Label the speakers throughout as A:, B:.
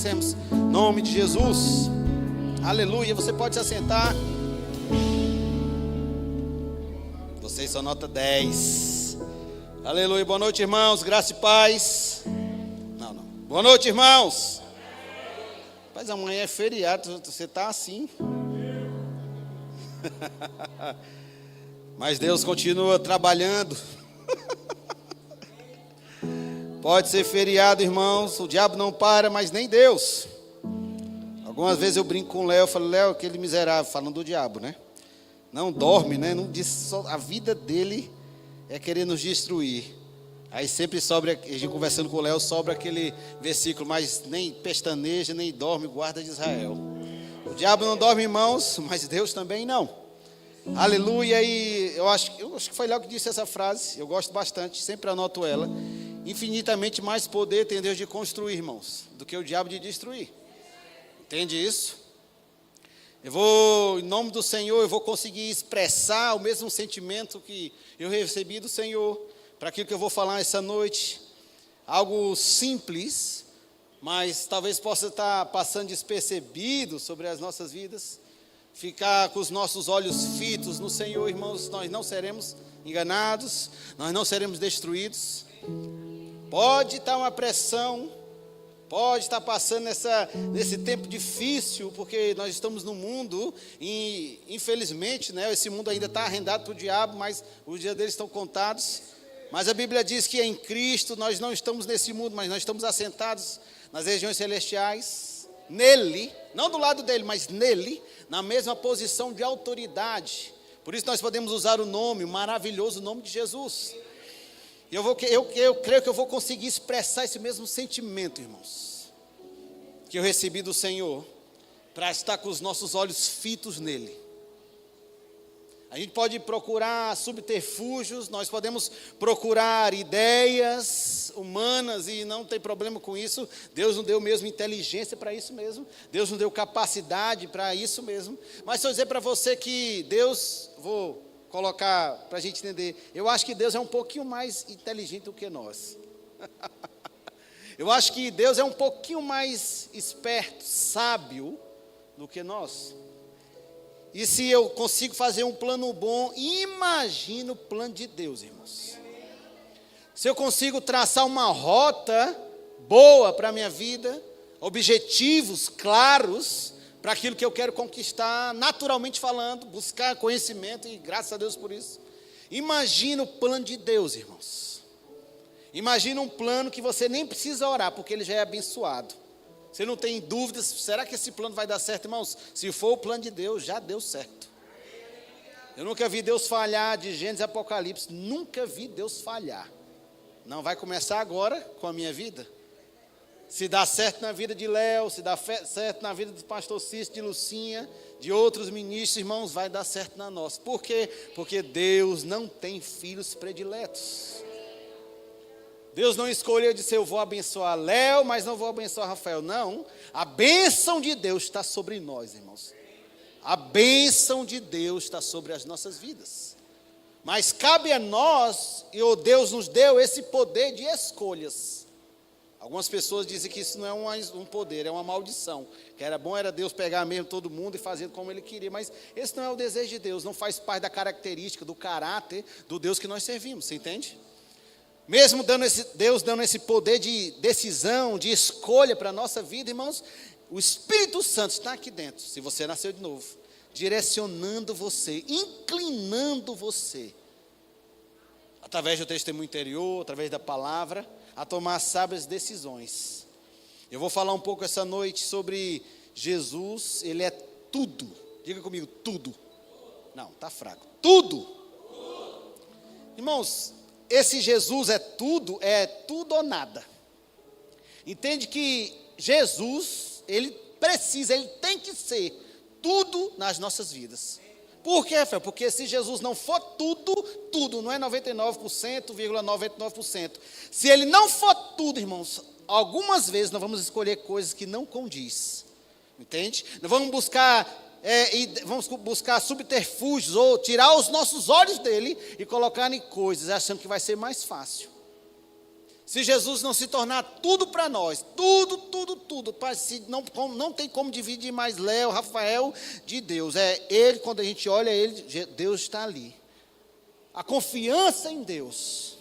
A: agradecemos. Em nome de Jesus. Aleluia. Você pode se assentar. Vocês são nota 10. Aleluia. Boa noite, irmãos. Graça e paz. Não. Boa noite, irmãos. Mas amanhã é feriado. Você está assim. Mas Deus continua trabalhando. Pode ser feriado, irmãos. O diabo não para, mas nem Deus. Algumas vezes eu brinco com o Léo. Eu falo, Léo, aquele miserável, falando do diabo, né? Não dorme, né? Não diz, a vida dele é querer nos destruir. Aí sempre sobra, a gente conversando com o Léo, sobra aquele versículo, mas nem pestaneja, nem dorme, guarda de Israel. O diabo não dorme, irmãos, mas Deus também não. Aleluia. E eu acho que foi Léo que disse essa frase. Eu gosto bastante, sempre anoto ela. Infinitamente mais poder tem Deus de construir, irmãos, do que o diabo de destruir. Entende isso? Eu vou, em nome do Senhor, eu vou conseguir expressar o mesmo sentimento que eu recebi do Senhor para aquilo que eu vou falar essa noite. Algo simples, mas talvez possa estar passando despercebido sobre as nossas vidas. Ficar com os nossos olhos fitos no Senhor, irmãos, nós não seremos enganados, nós não seremos destruídos. Pode estar uma pressão, pode estar passando nesse tempo difícil, porque nós estamos no mundo e, infelizmente, né, esse mundo ainda está arrendado para o diabo, mas os dias deles estão contados. Mas a Bíblia diz que em Cristo nós não estamos nesse mundo, mas nós estamos assentados nas regiões celestiais, nele, não do lado dele, mas nele, na mesma posição de autoridade. Por isso nós podemos usar o maravilhoso nome de Jesus. Eu creio que eu vou conseguir expressar esse mesmo sentimento, irmãos, que eu recebi do Senhor, para estar com os nossos olhos fitos nele. A gente pode procurar subterfúgios, nós podemos procurar ideias humanas e não tem problema com isso. Deus nos deu mesmo inteligência para isso mesmo. Deus nos deu capacidade para isso mesmo. Mas se eu dizer para você que Deus, vou colocar para a gente entender, eu acho que Deus é um pouquinho mais inteligente do que nós. Eu acho que Deus é um pouquinho mais esperto, sábio do que nós. E se eu consigo fazer um plano bom, imagina o plano de Deus, irmãos. Se eu consigo traçar uma rota boa para a minha vida, objetivos claros para aquilo que eu quero conquistar, naturalmente falando, buscar conhecimento, e graças a Deus por isso. Imagina o plano de Deus, irmãos. Imagina um plano que você nem precisa orar, porque ele já é abençoado. Você não tem dúvidas, será que esse plano vai dar certo, irmãos? Se for o plano de Deus, já deu certo. Eu nunca vi Deus falhar de Gênesis e Apocalipse, nunca vi Deus falhar. Não vai começar agora com a minha vida? Se dá certo na vida de Léo, se dá certo na vida do pastor Cícero, de Lucinha, de outros ministros, irmãos, vai dar certo na nossa. Por quê? Porque Deus não tem filhos prediletos. Deus não escolheu e disse, eu vou abençoar Léo, mas não vou abençoar Rafael. Não, a bênção de Deus está sobre nós, irmãos. A bênção de Deus está sobre as nossas vidas. Mas cabe a nós, e o Deus nos deu esse poder de escolhas. Algumas pessoas dizem que isso não é um poder, é uma maldição. Que era bom era Deus pegar mesmo todo mundo e fazer como Ele queria. Mas esse não é o desejo de Deus, não faz parte da característica, do caráter do Deus que nós servimos, você entende? Mesmo Deus dando esse poder de decisão, de escolha para a nossa vida, irmãos, o Espírito Santo está aqui dentro, se você nasceu de novo, direcionando você, inclinando você, através do testemunho interior, através da palavra, a tomar sábias decisões. Eu vou falar um pouco essa noite sobre Jesus, Ele é tudo. Diga comigo, tudo. Não, está fraco. Tudo. Irmãos, esse Jesus é tudo ou nada. Entende que Jesus, Ele tem que ser tudo nas nossas vidas. Por quê, Rafael? Porque se Jesus não for tudo, não é 99,99%. Se Ele não for tudo, irmãos, algumas vezes nós vamos escolher coisas que não condiz. Entende? Nós vamos buscar subterfúgios ou tirar os nossos olhos dele e colocar em coisas, achando que vai ser mais fácil. Se Jesus não se tornar tudo para nós, tudo, não tem como dividir mais Léo, Rafael de Deus. É Ele, quando a gente olha Ele, Deus está ali. A confiança em Deus.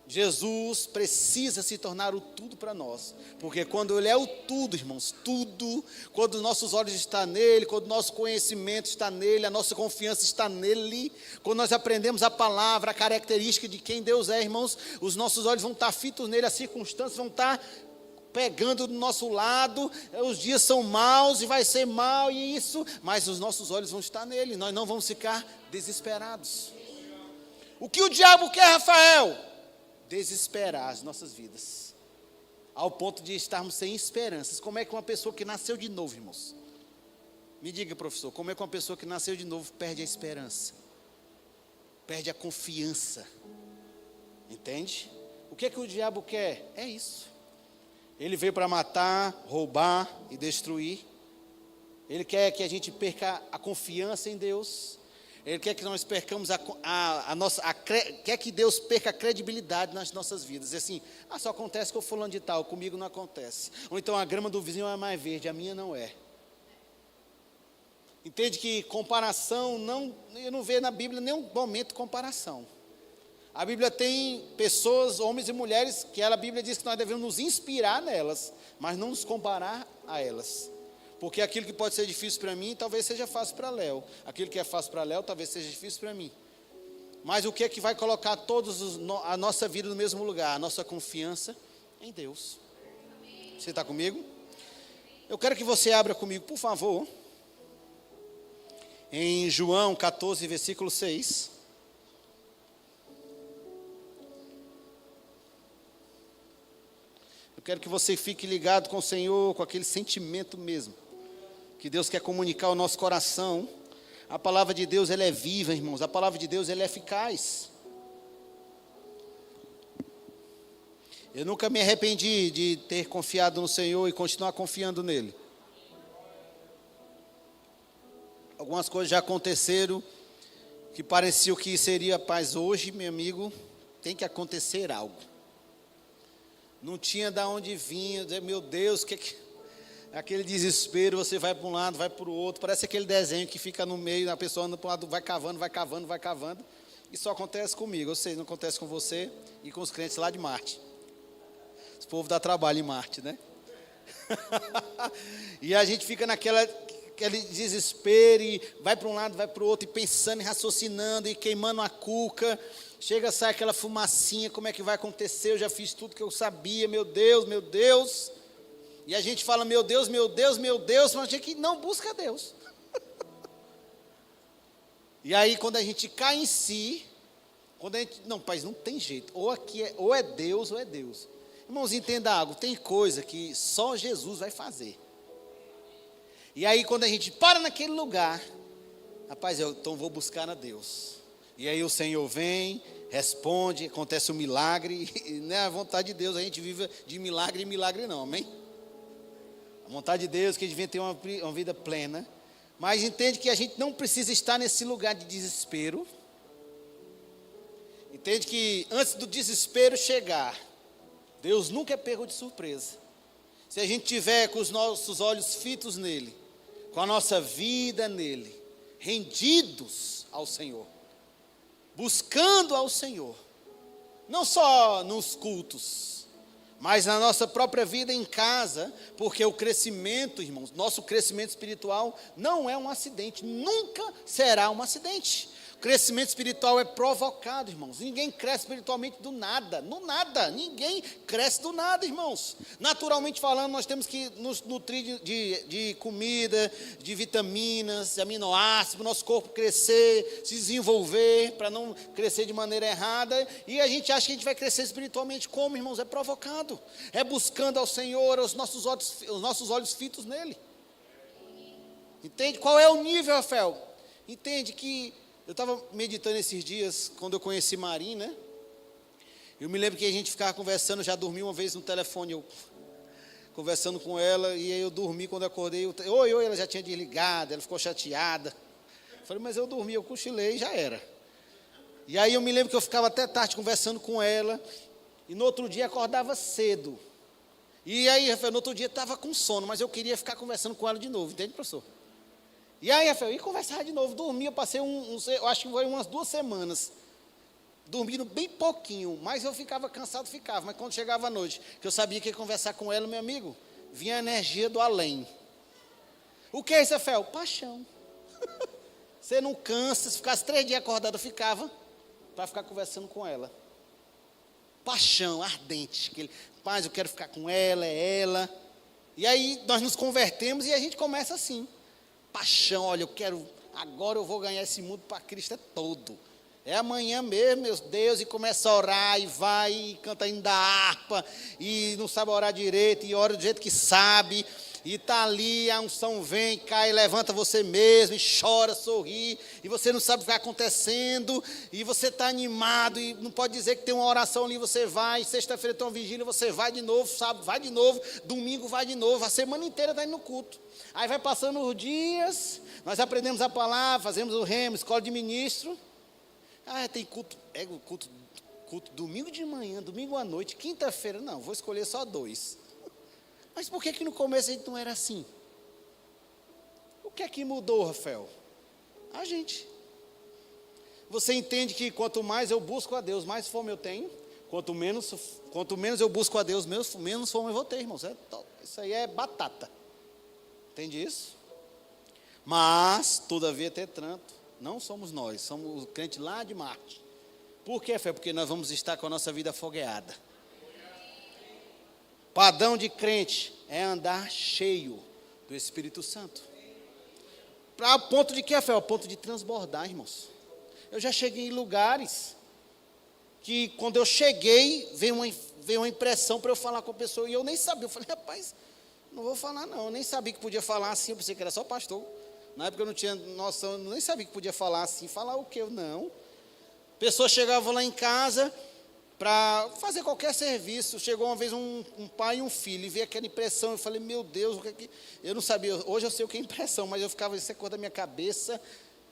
A: Jesus precisa se tornar o tudo para nós, porque quando Ele é o tudo, irmãos, tudo, quando os nossos olhos estão nele, quando o nosso conhecimento está nele, a nossa confiança está nele, quando nós aprendemos a palavra, a característica de quem Deus é, irmãos, os nossos olhos vão estar fitos nele, as circunstâncias vão estar pegando do nosso lado, os dias são maus e vai ser mal e isso, mas os nossos olhos vão estar nele, nós não vamos ficar desesperados. O que o diabo quer, Rafael? Desesperar as nossas vidas, ao ponto de estarmos sem esperanças. Como é que uma pessoa que nasceu de novo, irmãos? Me diga, professor, como é que uma pessoa que nasceu de novo perde a esperança? Perde a confiança. Entende? O que é que o diabo quer? É isso. Ele veio para matar, roubar e destruir. Ele quer que a gente perca a confiança em Deus. Ele quer que nós percamos quer que Deus perca a credibilidade nas nossas vidas. E assim, só acontece com o fulano de tal, comigo não acontece. Ou então a grama do vizinho é mais verde, a minha não é. Entende que comparação, eu não vejo na Bíblia nenhum momento de comparação. A Bíblia tem pessoas, homens e mulheres, que a Bíblia diz que nós devemos nos inspirar nelas, mas não nos comparar a elas. Porque aquilo que pode ser difícil para mim, talvez seja fácil para Léo. Aquilo que é fácil para Léo, talvez seja difícil para mim. Mas o que é que vai colocar a nossa vida no mesmo lugar? A nossa confiança em Deus. Você está comigo? Eu quero que você abra comigo, por favor, em João 14, versículo 6. Eu quero que você fique ligado com o Senhor, com aquele sentimento mesmo que Deus quer comunicar ao nosso coração. A palavra de Deus, ela é viva, irmãos. A palavra de Deus, ela é eficaz. Eu nunca me arrependi de ter confiado no Senhor e continuar confiando nele. Algumas coisas já aconteceram que pareciam que seria paz hoje, meu amigo, tem que acontecer algo. Não tinha de onde vir, meu Deus, aquele desespero, você vai para um lado, vai para o outro, parece aquele desenho que fica no meio, a pessoa anda para um lado, vai cavando, e só acontece comigo, eu sei, não acontece com você e com os crentes lá de Marte. Esse povo dá trabalho em Marte, né? E a gente fica aquele desespero, e vai para um lado, vai para o outro, e pensando, e raciocinando, e queimando a cuca. Chega, sai aquela fumacinha, como é que vai acontecer? Eu já fiz tudo que eu sabia, meu Deus, meu Deus. E a gente fala, meu Deus, meu Deus, meu Deus, mas a gente não busca Deus. E aí, quando a gente cai em si, não, pai, não tem jeito, ou é Deus, ou é Deus. Irmãos, entenda algo, tem coisa que só Jesus vai fazer. E aí, quando a gente para naquele lugar, rapaz, então vou buscar a Deus. E aí o Senhor vem, responde, acontece um milagre, e não é a vontade de Deus, a gente vive de milagre em milagre não, amém? A vontade de Deus é que a gente venha ter uma vida plena, mas entende que a gente não precisa estar nesse lugar de desespero. Entende que antes do desespero chegar, Deus nunca é pego de surpresa. Se a gente tiver com os nossos olhos fitos nele, com a nossa vida nele, rendidos ao Senhor, buscando ao Senhor, não só nos cultos, mas na nossa própria vida em casa, porque o crescimento, irmãos, nosso crescimento espiritual não é um acidente, nunca será um acidente. O crescimento espiritual é provocado, irmãos. Ninguém cresce espiritualmente do nada, ninguém cresce do nada, irmãos. Naturalmente falando, nós temos que nos nutrir de comida, de vitaminas, de aminoácidos, para o nosso corpo crescer, se desenvolver, para não crescer de maneira errada. E a gente acha que a gente vai crescer espiritualmente como, irmãos? É provocado, é buscando ao Senhor, os nossos olhos fitos nele. Entende? Qual é o nível, Rafael? Entende que eu estava meditando esses dias, quando eu conheci Marim, né? Eu me lembro que a gente ficava conversando, já dormi uma vez no telefone, eu conversando com ela, e aí eu dormi, quando eu acordei, oi, ela já tinha desligado, ela ficou chateada. Eu falei, mas eu dormi, eu cochilei e já era. E aí eu me lembro que eu ficava até tarde conversando com ela, E no outro dia acordava cedo. E aí, Rafael, no outro dia estava com sono, mas eu queria ficar conversando com ela de novo, entende, professor? E aí, Rafael, eu ia conversar de novo, dormia, eu passei eu acho que foi umas 2 semanas, dormindo bem pouquinho, mas eu ficava cansado, mas quando chegava a noite, que eu sabia que ia conversar com ela, meu amigo, vinha a energia do além. O que é isso, Rafael? Paixão. Você não cansa, se ficasse 3 dias acordado, eu ficava, para ficar conversando com ela. Paixão, ardente, paz, eu quero ficar com ela, é ela. E aí nós nos convertemos e a gente começa assim. Paixão, olha, agora eu vou ganhar esse mundo para Cristo todo. É amanhã mesmo, meu Deus, e começa a orar, e vai, e canta ainda a harpa, e não sabe orar direito, e ora do jeito que sabe, e está ali, a unção vem, cai, levanta você mesmo, e chora, sorri, e você não sabe o que está acontecendo, e você está animado, e não pode dizer que tem uma oração ali, você vai, sexta-feira tem uma vigília, você vai de novo, sábado vai de novo, domingo vai de novo, a semana inteira está indo no culto. Aí vai passando os dias, nós aprendemos a palavra, fazemos o remo, escola de ministro. Tem culto, culto domingo de manhã, domingo à noite, quinta-feira, não, vou escolher só 2. Mas por que no começo a gente não era assim? O que é que mudou, Rafael? A gente. Você entende que quanto mais eu busco a Deus, mais fome eu tenho. Quanto menos eu busco a Deus, menos fome eu vou ter, irmãos. Isso aí é batata. Entende isso? Mas, todavia, entretanto, não somos nós, somos o crente lá de Marte. Por quê, Fé? Porque nós vamos estar com a nossa vida afogueada. Padrão de crente é andar cheio do Espírito Santo. Para o ponto de quê, Fé? Ao ponto de transbordar, irmãos. Eu já cheguei em lugares que, quando eu cheguei, veio uma impressão para eu falar com a pessoa, e eu nem sabia. Eu falei, rapaz, não vou falar não, eu nem sabia que podia falar assim, eu pensei que era só pastor. Na época eu não tinha noção, eu nem sabia que podia falar assim. Falar o quê? Não. Pessoas chegavam lá em casa para fazer qualquer serviço. Chegou uma vez um pai e um filho, e veio aquela impressão. Eu falei, meu Deus, o que é que... Eu não sabia, hoje eu sei o que é impressão, mas eu ficava, isso é coisa da minha cabeça.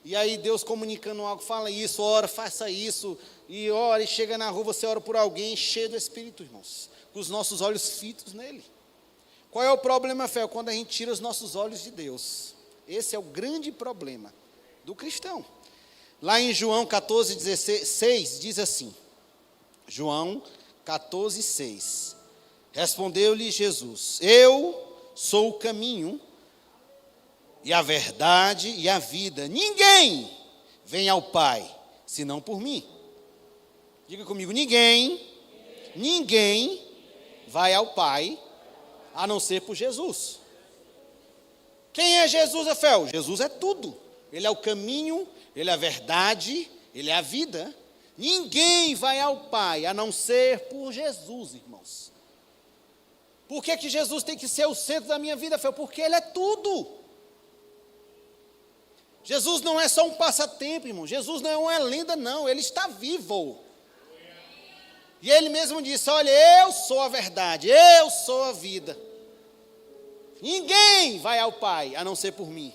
A: E aí Deus comunicando algo, fala isso, ora, faça isso. E ora, e chega na rua, você ora por alguém, cheio do Espírito, irmãos. Com os nossos olhos fitos nele. Qual é o problema, Fé? Quando a gente tira os nossos olhos de Deus. Esse é o grande problema do cristão. Lá em João 14:6 diz assim, João 14:6, respondeu-lhe Jesus, eu sou o caminho e a verdade e a vida, ninguém vem ao Pai, senão por mim. Diga comigo, ninguém vai ao Pai, a não ser por Jesus. Quem é Jesus, Rafael? Jesus é tudo. Ele é o caminho, ele é a verdade, ele é a vida. Ninguém vai ao Pai, a não ser por Jesus, irmãos. Por que Jesus tem que ser o centro da minha vida, Rafael? Porque ele é tudo. Jesus não é só um passatempo, irmão. Jesus não é uma lenda, não. Ele está vivo. E ele mesmo disse, olha, eu sou a verdade, eu sou a vida. Ninguém vai ao Pai, a não ser por mim.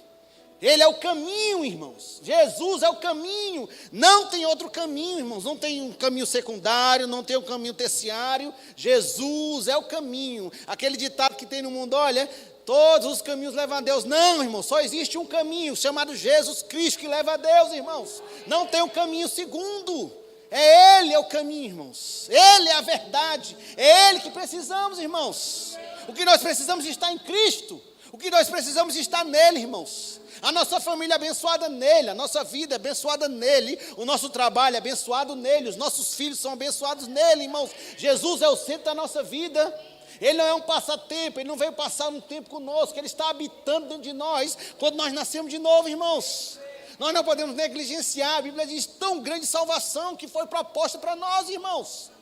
A: Ele é o caminho, irmãos. Jesus é o caminho. Não tem outro caminho, irmãos. Não tem um caminho secundário, não tem um caminho terciário. Jesus é o caminho. Aquele ditado que tem no mundo, olha, todos os caminhos levam a Deus. Não, irmãos, só existe um caminho, chamado Jesus Cristo, que leva a Deus, irmãos. Não tem um caminho segundo. Ele é o caminho, irmãos. Ele é a verdade. É Ele que precisamos, irmãos. O que nós precisamos estar em Cristo. O que nós precisamos estar nele, irmãos. A nossa família é abençoada nele, a nossa vida é abençoada nele, o nosso trabalho é abençoado nele, os nossos filhos são abençoados nele, irmãos. Jesus é o centro da nossa vida. Ele não é um passatempo, ele não veio passar um tempo conosco, ele está habitando dentro de nós quando nós nascemos de novo, irmãos. Nós não podemos negligenciar, a Bíblia diz, tão grande salvação que foi proposta para nós, irmãos.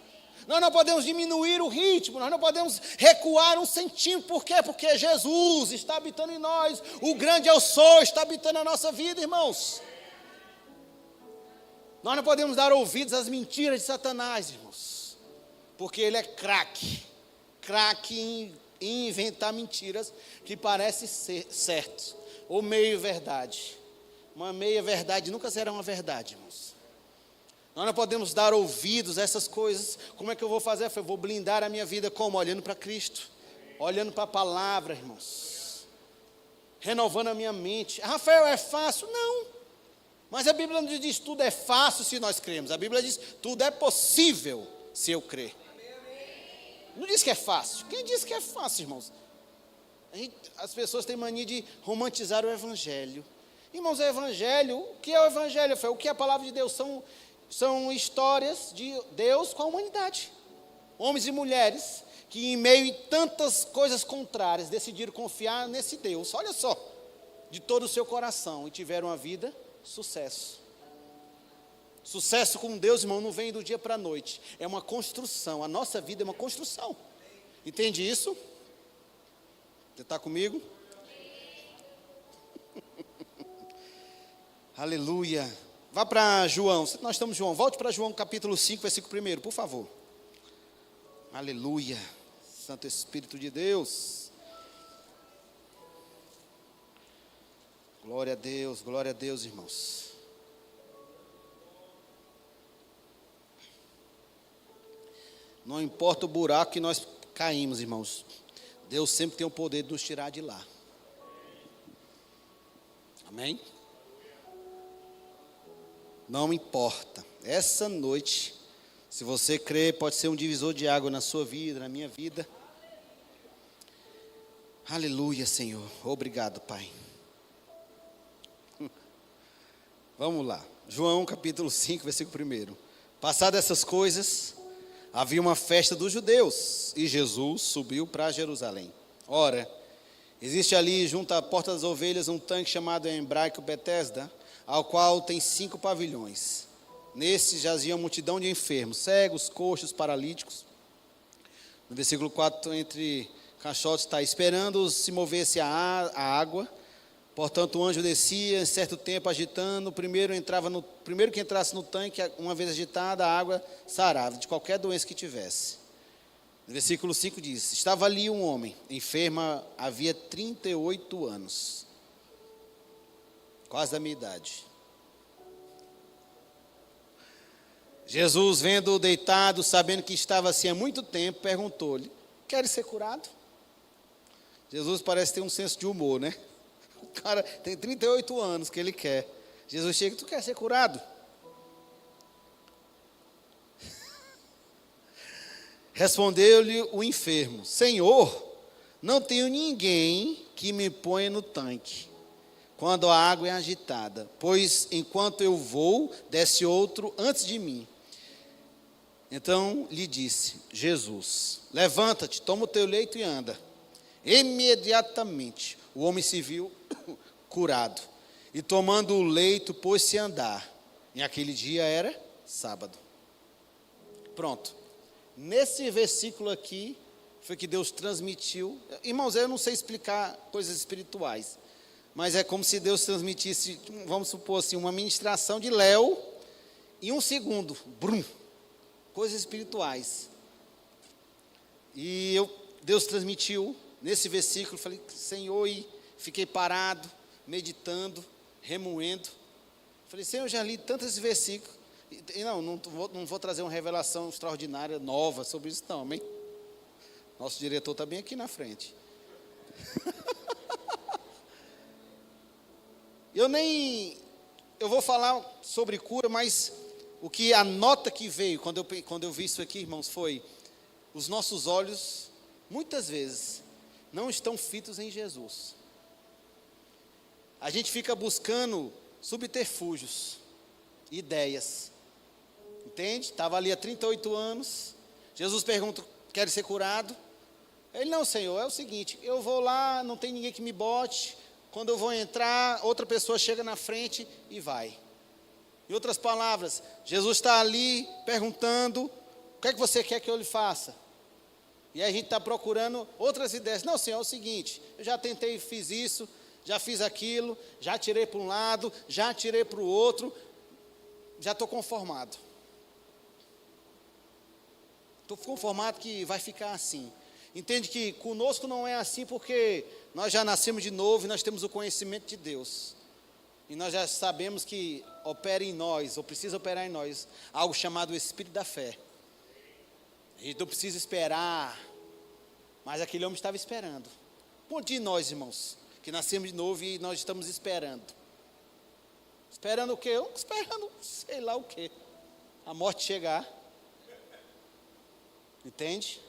A: Nós não podemos diminuir o ritmo, nós não podemos recuar um centímetro. Por quê? Porque Jesus está habitando em nós. O grande eu sou está habitando na nossa vida, irmãos. Nós não podemos dar ouvidos às mentiras de Satanás, irmãos. Porque ele é craque em inventar mentiras que parecem ser certas. Ou meio verdade. Uma meia verdade nunca será uma verdade, irmãos. Nós não podemos dar ouvidos a essas coisas. Como é que eu vou fazer? Eu vou blindar a minha vida como? Olhando para Cristo, olhando para a palavra, irmãos, renovando a minha mente. Rafael, é fácil? Não. Mas a Bíblia não diz tudo é fácil se nós cremos. A Bíblia diz tudo é possível se eu crer. Não diz que é fácil. Quem diz que é fácil, irmãos? As pessoas têm mania de romantizar o Evangelho. Irmãos, o Evangelho, o que é o Evangelho? O que é a palavra de Deus? São histórias de Deus com a humanidade. Homens e mulheres que, em meio a tantas coisas contrárias, decidiram confiar nesse Deus. Olha só, de todo o seu coração, e tiveram a vida, sucesso. Sucesso com Deus, irmão, não vem do dia para a noite. É uma construção. A nossa vida é uma construção. Entende isso? Você está comigo? Aleluia. Vá para João. Nós estamos em João. Volte para João capítulo 5, versículo 1, por favor. Aleluia. Santo Espírito de Deus. Glória a Deus, irmãos. Não importa o buraco que nós caímos, irmãos, Deus sempre tem o poder de nos tirar de lá. Amém? Não importa. Essa noite, se você crer, pode ser um divisor de água na sua vida, na minha vida. Aleluia, Senhor. Obrigado, Pai. Vamos lá. João capítulo 5, versículo 1. Passadas essas coisas, havia uma festa dos judeus, e Jesus subiu para Jerusalém. Ora, existe ali, junto à porta das ovelhas, um tanque chamado em hebraico Betesda, ao qual tem 5 pavilhões. Nesse jazia uma multidão de enfermos, cegos, coxos, paralíticos. No versículo 4, entre caixotes, está esperando se movesse a água. Portanto, o anjo descia, em certo tempo agitando. O primeiro que entrasse no tanque, uma vez agitada, a água sarava de qualquer doença que tivesse. No versículo 5 diz: estava ali um homem, enfermo havia 38 anos, quase da minha idade. Jesus, vendo-o deitado, sabendo que estava assim há muito tempo, perguntou-lhe: queres ser curado? Jesus parece ter um senso de humor, né? O cara tem 38 anos que ele quer. Jesus chega: tu quer ser curado? Respondeu-lhe o enfermo: Senhor, não tenho ninguém que me ponha no tanque quando a água é agitada, pois enquanto eu vou, desce outro antes de mim. Então lhe disse Jesus: levanta-te, toma o teu leito e anda. Imediatamente o homem se viu curado, e tomando o leito, pôs-se a andar. E aquele dia era sábado. Pronto. Nesse versículo aqui, foi que Deus transmitiu. Irmãos, eu não sei explicar coisas espirituais, mas é como se Deus transmitisse, vamos supor assim, uma ministração de Léo, em um segundo, brum, coisas espirituais. E Deus transmitiu nesse versículo, falei: Senhor, e fiquei parado, meditando, remoendo. Falei: Senhor, eu já li tantos versículos, e não vou trazer uma revelação extraordinária, nova sobre isso não, amém? Nosso diretor está bem aqui na frente. Eu vou falar sobre cura, mas a nota que veio quando eu vi isso aqui, irmãos, foi: os nossos olhos, muitas vezes, não estão fitos em Jesus. A gente fica buscando subterfúgios, ideias, entende? Estava ali há 38 anos, Jesus pergunta: quer ser curado? Ele: não, Senhor, é o seguinte, eu vou lá, não tem ninguém que me bote, quando eu vou entrar, outra pessoa chega na frente e vai. Em outras palavras, Jesus está ali perguntando: o que é que você quer que eu lhe faça? E aí a gente está procurando outras ideias. Não, Senhor, é o seguinte, eu já tentei, fiz isso, já fiz aquilo, já tirei para um lado, já tirei para o outro, já estou conformado. Estou conformado que vai ficar assim. Entende que conosco não é assim, porque nós já nascemos de novo e nós temos o conhecimento de Deus. E nós já sabemos que opera em nós, ou precisa operar em nós, algo chamado Espírito da Fé. A gente não precisa esperar, mas aquele homem estava esperando. Quantos de nós, irmãos, que nascemos de novo e nós estamos esperando? Esperando o quê? Esperando sei lá o quê. A morte chegar. Entende?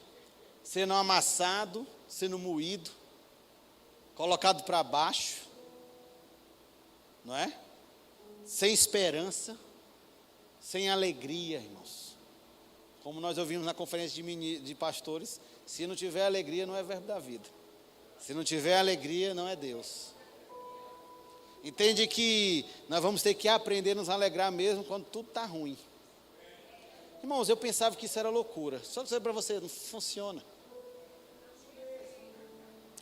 A: Sendo amassado, sendo moído, colocado para baixo. Não é? Sem esperança, sem alegria, irmãos. Como nós ouvimos na conferência de pastores, se não tiver alegria, não é verbo da vida. Se não tiver alegria, não é Deus. Entende que nós vamos ter que aprender a nos alegrar mesmo quando tudo está ruim. Irmãos, eu pensava que isso era loucura. Só dizer para você, não funciona.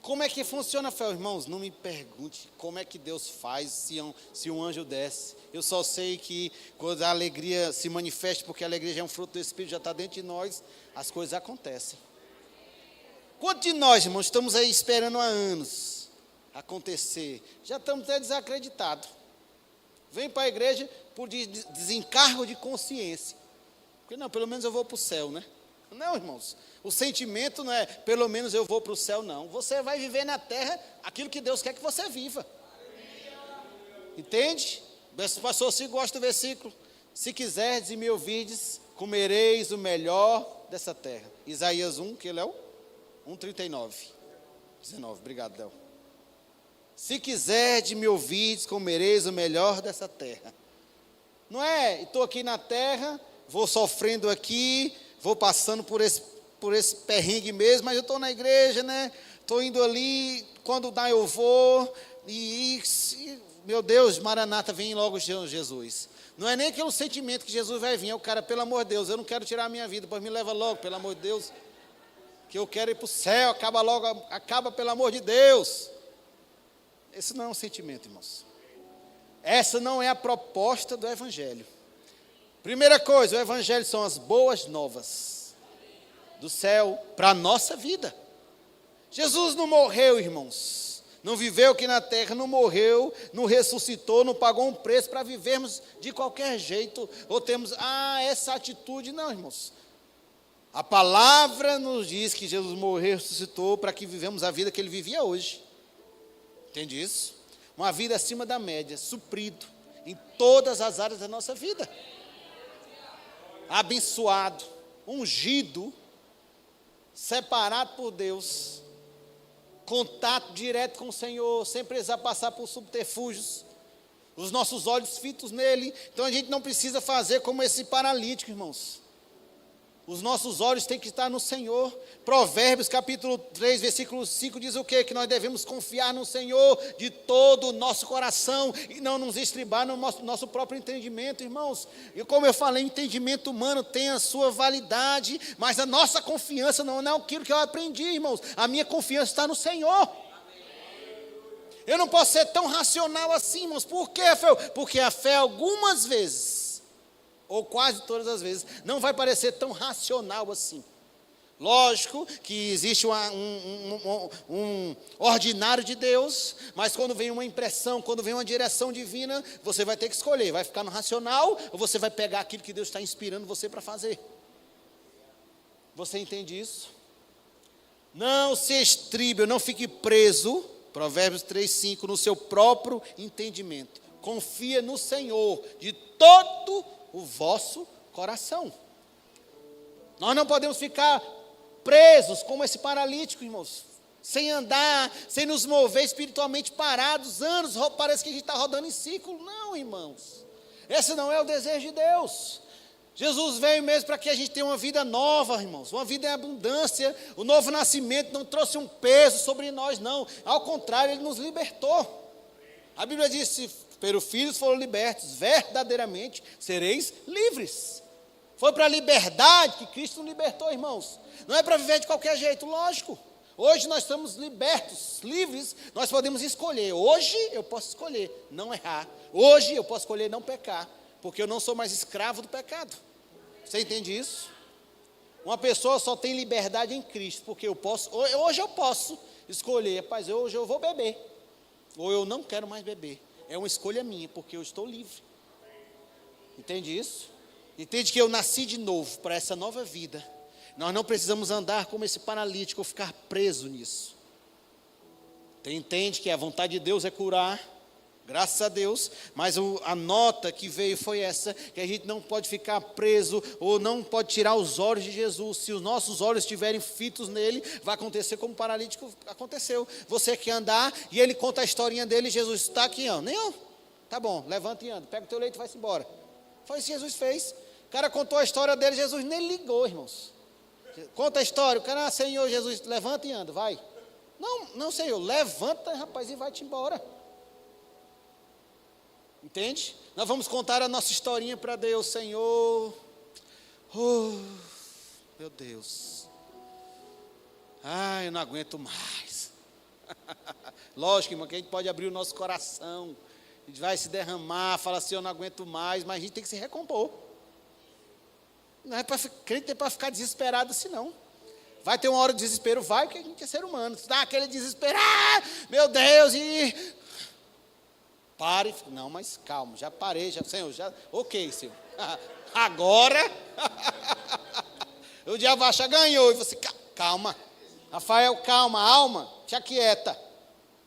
A: Como é que funciona a fé, irmãos? Não me pergunte como é que Deus faz se um anjo desce. Eu só sei que quando a alegria se manifesta, porque a alegria já é um fruto do Espírito, já está dentro de nós, as coisas acontecem. Quantos de nós, irmãos, estamos aí esperando há anos acontecer? Já estamos até desacreditados. Vem para a igreja por desencargo de consciência. Porque não, pelo menos eu vou para o céu, né? Não, irmãos, o sentimento não é pelo menos eu vou para o céu, não. Você vai viver na terra aquilo que Deus quer que você viva. Entende? O pastor se gosta do versículo. Se quiserdes e me ouvirdes, comereis o melhor dessa terra. Isaías 1, que Léo? 1:39. 19, obrigado, Léo. Se quiserdes me ouvirdes, comereis o melhor dessa terra. Não é, estou aqui na terra, vou sofrendo aqui, vou passando por esse perrengue mesmo, mas eu estou na igreja, né? Estou indo ali, quando dá eu vou, e meu Deus, Maranata, vem logo Jesus. Não é nem aquele sentimento que Jesus vai vir, é o cara, pelo amor de Deus, eu não quero tirar a minha vida, pois me leva logo, pelo amor de Deus, que eu quero ir para o céu, acaba logo, acaba pelo amor de Deus. Esse não é um sentimento, irmãos. Essa não é a proposta do Evangelho. Primeira coisa, o Evangelho são as boas novas do céu para a nossa vida. Jesus não morreu, irmãos. Não viveu aqui na terra, não morreu, não ressuscitou, não pagou um preço para vivermos de qualquer jeito. Ou temos, essa atitude. Não, irmãos. A palavra nos diz que Jesus morreu e ressuscitou para que vivemos a vida que ele vivia hoje. Entende isso? Uma vida acima da média, suprido em todas as áreas da nossa vida. Abençoado, ungido, separado por Deus, contato direto com o Senhor, sem precisar passar por subterfúgios, os nossos olhos fitos nele. Então a gente não precisa fazer como esse paralítico, irmãos. Os nossos olhos têm que estar no Senhor. Provérbios capítulo 3, versículo 5 diz o quê? Que nós devemos confiar no Senhor de todo o nosso coração e não nos estribar no nosso próprio entendimento, irmãos. E como eu falei, o entendimento humano tem a sua validade, mas a nossa confiança não é aquilo que eu aprendi, irmãos. A minha confiança está no Senhor. Eu não posso ser tão racional assim, irmãos. Por quê, Fel? Porque a fé algumas vezes, ou quase todas as vezes, não vai parecer tão racional assim. Lógico que existe um ordinário de Deus, mas quando vem uma impressão, quando vem uma direção divina, você vai ter que escolher, vai ficar no racional ou você vai pegar aquilo que Deus está inspirando você para fazer. Você entende isso? Não se estribe, não fique preso, Provérbios 3:5, no seu próprio entendimento. Confia no Senhor de todo o vosso coração. Nós não podemos ficar presos como esse paralítico, irmãos, sem andar, sem nos mover espiritualmente parados, anos, parece que a gente está rodando em ciclo. Não, irmãos, esse não é o desejo de Deus. Jesus veio mesmo para que a gente tenha uma vida nova, irmãos, uma vida em abundância. O novo nascimento não trouxe um peso sobre nós, não, ao contrário, ele nos libertou. A Bíblia diz: se pelos filhos foram libertos, verdadeiramente sereis livres. Foi para a liberdade que Cristo nos libertou, irmãos. Não é para viver de qualquer jeito, lógico. Hoje nós estamos libertos, livres, nós podemos escolher. Hoje eu posso escolher não errar. Hoje eu posso escolher não pecar, porque eu não sou mais escravo do pecado. Você entende isso? Uma pessoa só tem liberdade em Cristo, porque hoje eu posso escolher, rapaz, hoje eu vou beber, ou eu não quero mais beber. é uma escolha minha, porque eu estou livre. Entende isso? Entende que eu nasci de novo para essa nova vida. Nós não precisamos andar como esse paralítico ou ficar preso nisso. Entende que a vontade de Deus é curar, graças a Deus, mas a nota que veio foi essa, que a gente não pode ficar preso ou não pode tirar os olhos de Jesus. Se os nossos olhos estiverem fitos nele, vai acontecer como o paralítico aconteceu. Você quer andar e ele conta a historinha dele, Jesus está aqui, ó. Nem eu. Tá bom, levanta e anda, pega o teu leito e vai-se embora. Foi isso que Jesus fez. O cara contou a história dele, Jesus nem ligou, irmãos. Conta a história, o cara, Senhor Jesus, levanta e anda, vai. Não, Senhor, levanta, rapaz, e vai-te embora. Entende? Nós vamos contar a nossa historinha para Deus, Senhor. Oh, meu Deus. Ai, eu não aguento mais. Lógico, irmão, que a gente pode abrir o nosso coração. A gente vai se derramar, falar assim, eu não aguento mais, mas a gente tem que se recompor. Não é para crente para ficar desesperado assim, não. Vai ter uma hora de desespero, vai, porque a gente é ser humano. Dá aquele desespero, meu Deus, e... Pare, não, mas calma, já parei, Senhor, ok, Senhor. Agora, o diabo acha, ganhou, e você, calma. Rafael, calma, alma, te aquieta.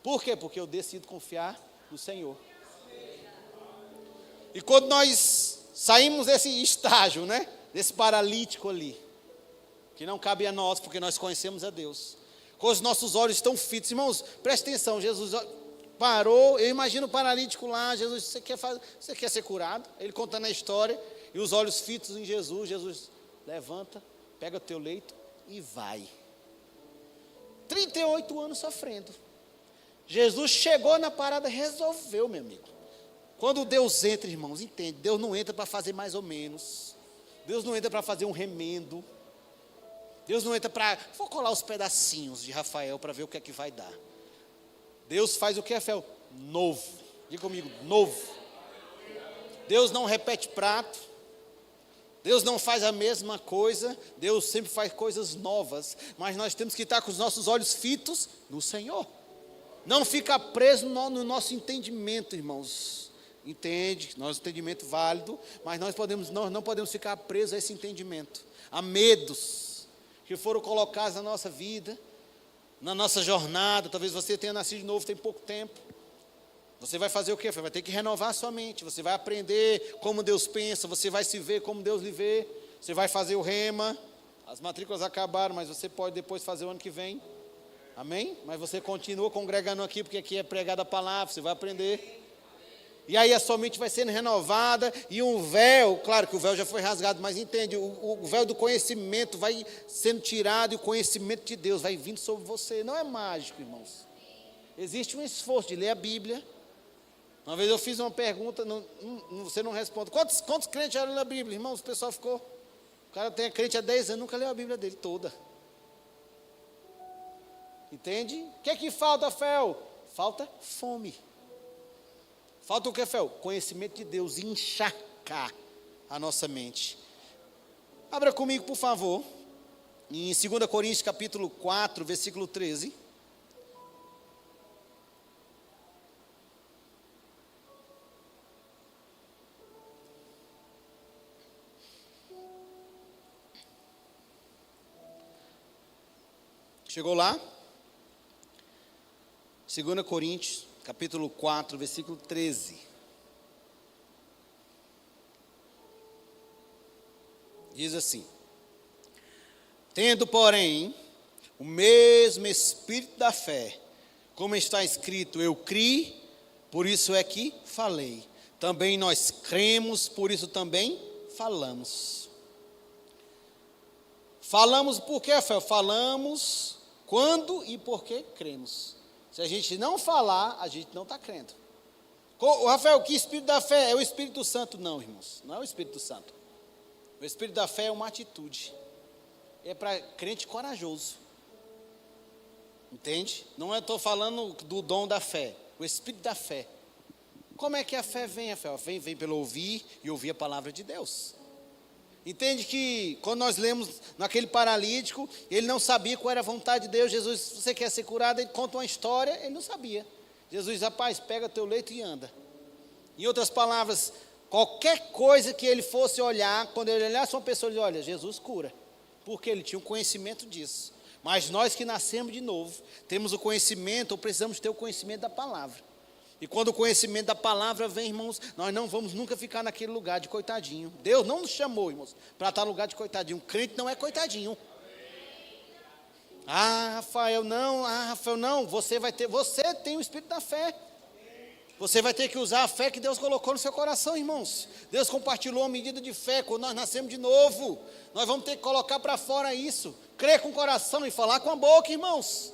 A: Por quê? Porque eu decido confiar no Senhor. E quando nós saímos desse estágio, né, desse paralítico ali, que não cabe a nós, porque nós conhecemos a Deus, com os nossos olhos estão fitos, irmãos, preste atenção, Jesus parou, eu imagino o paralítico lá, Jesus, você quer ser curado? Ele contando a história, e os olhos fitos em Jesus, Jesus levanta, pega o teu leito e vai. 38 anos sofrendo. Jesus chegou na parada, resolveu, meu amigo. Quando Deus entra, irmãos, entende, Deus não entra para fazer mais ou menos, Deus não entra para fazer um remendo, Deus não entra para, vou colar os pedacinhos de Rafael para ver o que é que vai dar. Deus faz o que, Rafael? Novo. Diga comigo, novo. Deus não repete prato. Deus não faz a mesma coisa. Deus sempre faz coisas novas. Mas nós temos que estar com os nossos olhos fitos no Senhor. Não fica preso no nosso entendimento, irmãos. Entende? Nosso entendimento válido. Mas nós não podemos ficar presos a esse entendimento. A medos que foram colocados na nossa vida, na nossa jornada. Talvez você tenha nascido de novo, tem pouco tempo. Você vai fazer o quê? Vai ter que renovar a sua mente. Você vai aprender como Deus pensa. Você vai se ver como Deus lhe vê. Você vai fazer o rema. As matrículas acabaram, mas você pode depois fazer o ano que vem. Amém? Mas você continua congregando aqui, porque aqui é pregada a palavra. Você vai aprender. E aí a sua mente vai sendo renovada. E um véu, claro que o véu já foi rasgado, mas entende, o véu do conhecimento vai sendo tirado. E o conhecimento de Deus vai vindo sobre você. Não é mágico, irmãos. Existe um esforço de ler a Bíblia. Uma vez eu fiz uma pergunta, você não responde. Quantos crentes já leram a Bíblia? Irmãos, o pessoal ficou... O cara tem crente há 10 anos, nunca leu a Bíblia dele toda. Entende? O que é que falta, Fel? Falta fome. Falta o que, Fel? Conhecimento de Deus, encharcar a nossa mente. Abra comigo, por favor, em 2 Coríntios, capítulo 4, versículo 13. Chegou lá? 2 Coríntios, capítulo 4, versículo 13. Diz assim: tendo, porém, o mesmo espírito da fé, como está escrito, eu criei, por isso é que falei. Também nós cremos, por isso também falamos. Falamos por quê, Rafael? Falamos quando e por que cremos. Se a gente não falar, a gente não está crendo. Rafael, que espírito da fé? É o Espírito Santo? Não, irmãos, não é o Espírito Santo. O Espírito da fé é uma atitude. É para crente corajoso. Entende? Não estou falando do dom da fé. O Espírito da fé. Como é que a fé vem, Rafael? Vem pelo ouvir e ouvir a palavra de Deus. Entende que quando nós lemos naquele paralítico, ele não sabia qual era a vontade de Deus. Jesus, se você quer ser curado, ele conta uma história, ele não sabia. Jesus diz, rapaz, pega teu leito e anda. Em outras palavras, qualquer coisa que ele fosse olhar, quando ele olhasse uma pessoa, ele dizia, olha, Jesus cura. Porque ele tinha um conhecimento disso. Mas nós que nascemos de novo, temos o conhecimento, ou precisamos ter o conhecimento da palavra. E quando o conhecimento da palavra vem, irmãos, nós não vamos nunca ficar naquele lugar de coitadinho. Deus não nos chamou, irmãos, para estar no lugar de coitadinho. O crente não é coitadinho. Rafael, não, você tem o espírito da fé. Você vai ter que usar a fé que Deus colocou no seu coração, irmãos. Deus compartilhou a medida de fé, quando nós nascemos de novo. Nós vamos ter que colocar para fora isso. Crer com o coração e falar com a boca, irmãos.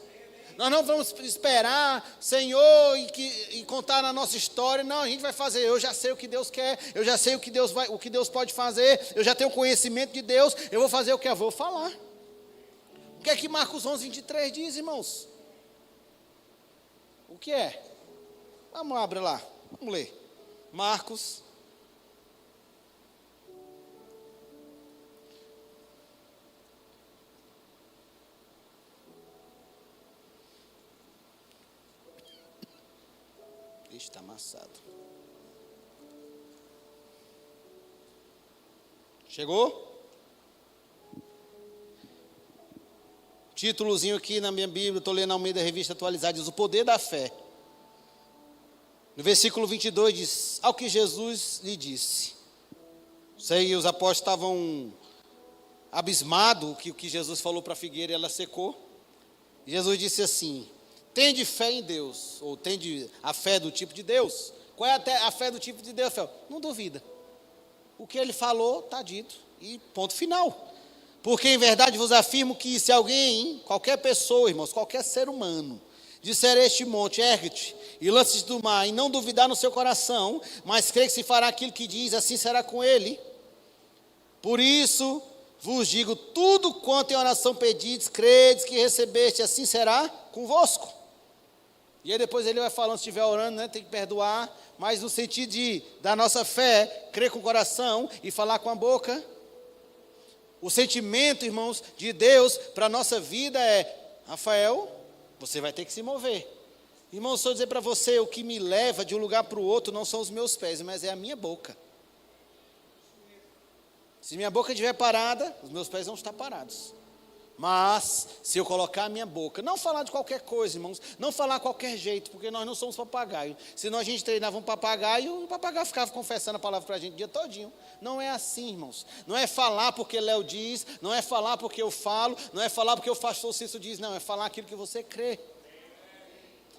A: Nós não vamos esperar, Senhor, e contar na nossa história. Não, a gente vai fazer. Eu já sei o que Deus quer. Eu já sei o que Deus pode fazer. Eu já tenho conhecimento de Deus. Eu vou fazer o que eu vou falar. O que é que Marcos 11:23 diz, irmãos? O que é? Vamos abrir lá. Vamos ler. Marcos. Está amassado. Chegou? Títulozinho aqui na minha Bíblia, estou lendo ao meio da revista atualizada, diz o poder da fé. No versículo 22 diz, ao que Jesus lhe disse. Isso aí, os apóstolos estavam abismados que o que Jesus falou para a figueira e ela secou. E Jesus disse assim, tende fé em Deus, ou tende a fé do tipo de Deus. Qual é a fé do tipo de Deus? Não duvida. O que ele falou, está dito, e ponto final. Porque em verdade vos afirmo que se alguém, qualquer pessoa, irmãos, qualquer ser humano, disser a este monte, ergue-te e lance-te do mar, e não duvidar no seu coração, mas crer que se fará aquilo que diz, assim será com ele. Por isso vos digo, tudo quanto em oração pedides, credes que recebeste, assim será convosco. E aí depois ele vai falando, se estiver orando, né, tem que perdoar, mas no sentido da nossa fé, crer com o coração e falar com a boca. O sentimento, irmãos, de Deus para a nossa vida é, Rafael, você vai ter que se mover. Irmãos, só dizer para você, o que me leva de um lugar para o outro não são os meus pés, mas é a minha boca. Se minha boca estiver parada, os meus pés vão estar parados. Mas, se eu colocar a minha boca, não falar de qualquer coisa, irmãos, não falar de qualquer jeito, porque nós não somos papagaio. Senão a gente treinava um papagaio, e o papagaio ficava confessando a palavra para a gente o dia todinho. Não é assim, irmãos. Não é falar porque Léo diz, não é falar porque eu falo, não é falar porque o pastor Cício diz, não, é falar aquilo que você crê.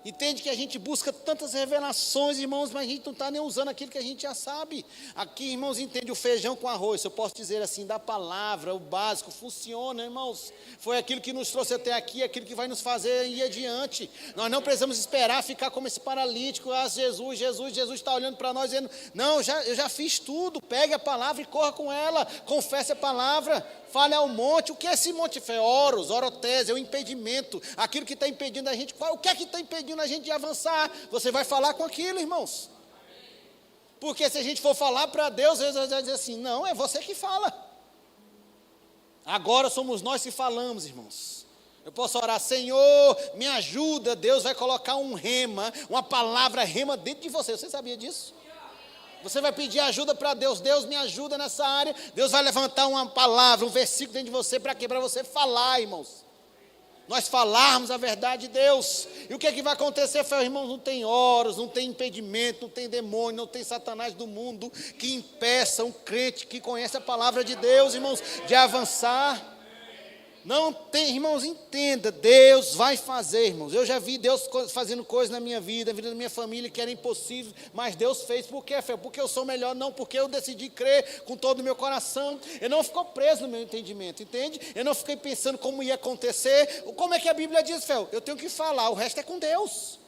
A: Entende que a gente busca tantas revelações, irmãos, mas a gente não está nem usando aquilo que a gente já sabe. Aqui, irmãos, entende o feijão com arroz, eu posso dizer assim, da palavra, o básico, funciona, irmãos. Foi aquilo que nos trouxe até aqui, aquilo que vai nos fazer ir adiante. Nós não precisamos esperar ficar como esse paralítico, Jesus está olhando para nós dizendo, não, eu já fiz tudo, pegue a palavra e corra com ela, confesse a palavra. Fale ao monte, o que é esse monte? Fé, orotese, é o impedimento, aquilo que está impedindo a gente, o que é que está impedindo a gente de avançar? Você vai falar com aquilo, irmãos. Porque se a gente for falar para Deus, Deus vai dizer assim, não, é você que fala. Agora somos nós que falamos, irmãos. Eu posso orar, Senhor, me ajuda, Deus vai colocar um rema, uma palavra rema dentro de você, você sabia disso? Você vai pedir ajuda para Deus, Deus me ajuda nessa área, Deus vai levantar uma palavra, um versículo dentro de você, para quê? Para você falar, irmãos. Nós falarmos a verdade de Deus. E o que é que vai acontecer, irmãos? Não tem horas, não tem impedimento, não tem demônio, não tem satanás do mundo que impeça um crente que conhece a palavra de Deus, irmãos, de avançar. Não tem, irmãos, entenda, Deus vai fazer, irmãos. Eu já vi Deus fazendo coisas na minha vida, na vida da minha família, que era impossível, mas Deus fez. Por quê, Fé? Porque eu sou melhor? Não, porque eu decidi crer com todo o meu coração. Eu não ficou preso no meu entendimento, entende? Eu não fiquei pensando como ia acontecer. Como é que a Bíblia diz, Fé? Eu tenho que falar, o resto é com Deus.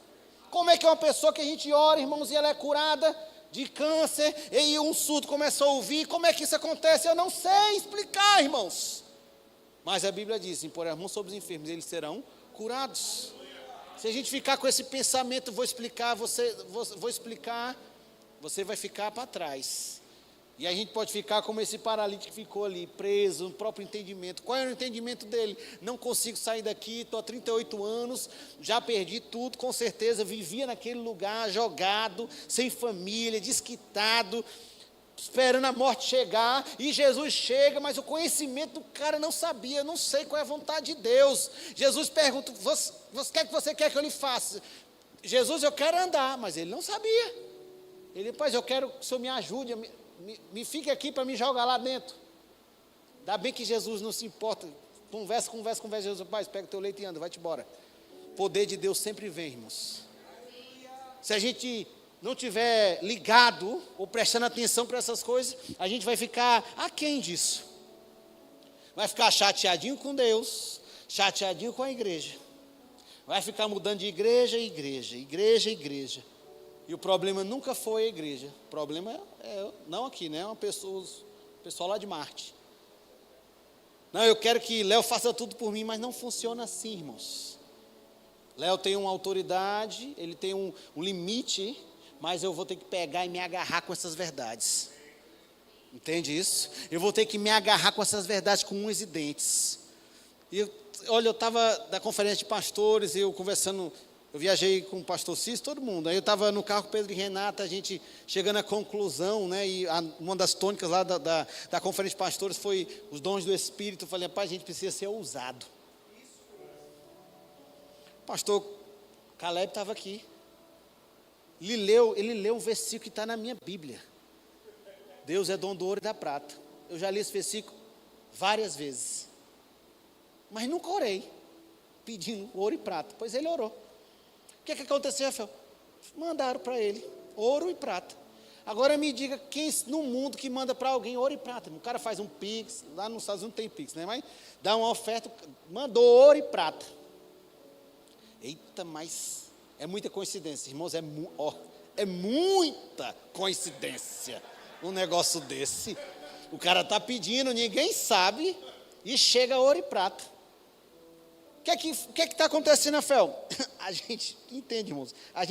A: Como é que é uma pessoa que a gente ora, irmãos, e ela é curada de câncer, e um surdo começa a ouvir? Como é que isso acontece? Eu não sei explicar, irmãos. Mas a Bíblia diz, impor as mãos sobre os enfermos, eles serão curados. Se a gente ficar com esse pensamento, vou explicar, você vai ficar para trás. E a gente pode ficar como esse paralítico que ficou ali, preso no próprio entendimento. Qual era o entendimento dele? Não consigo sair daqui, estou há 38 anos, já perdi tudo, com certeza, vivia naquele lugar, jogado, sem família, desquitado, esperando a morte chegar, e Jesus chega, mas o conhecimento do cara não sabia, não sei qual é a vontade de Deus. Jesus pergunta, o que você quer que eu lhe faça? Jesus, eu quero andar, mas ele não sabia. Ele, pai, eu quero que o Senhor me ajude, me fique aqui para me jogar lá dentro. Ainda bem que Jesus não se importa. Conversa, Jesus, pai, pega o teu leite e anda, vai-te embora. O poder de Deus sempre vem, irmãos. Se a gente não tiver ligado ou prestando atenção para essas coisas, a gente vai ficar aquém disso. Vai ficar chateadinho com Deus, chateadinho com a igreja. Vai ficar mudando de igreja em igreja. E o problema nunca foi a igreja. O problema é não aqui, né? Uma pessoa lá de Marte. Não, eu quero que Léo faça tudo por mim, mas não funciona assim, irmãos. Léo tem uma autoridade, ele tem um limite, mas eu vou ter que pegar e me agarrar com essas verdades. Entende isso? Eu vou ter que me agarrar com essas verdades com unhas e dentes. Olha, eu estava na conferência de pastores, eu conversando. Eu viajei com o pastor Cícero, todo mundo. Aí eu estava no carro com Pedro e Renata, a gente chegando à conclusão, né? E uma das tônicas lá da conferência de pastores foi os dons do Espírito. Eu falei, rapaz, a gente precisa ser ousado. O pastor Caleb estava aqui. Ele leu um versículo que está na minha Bíblia. Deus é dono do ouro e da prata. Eu já li esse versículo várias vezes. Mas nunca orei, pedindo ouro e prata. Pois ele orou. O que aconteceu, Rafael? Mandaram para ele ouro e prata. Agora me diga quem no mundo que manda para alguém ouro e prata. O cara faz um Pix, lá nos Estados Unidos não tem Pix, né? Mas dá uma oferta, mandou ouro e prata. Eita, mas é muita coincidência, irmãos, é muita coincidência um negócio desse. O cara está pedindo, ninguém sabe, e chega ouro e prata. O que está acontecendo, Rafael? A gente entende, irmãos. A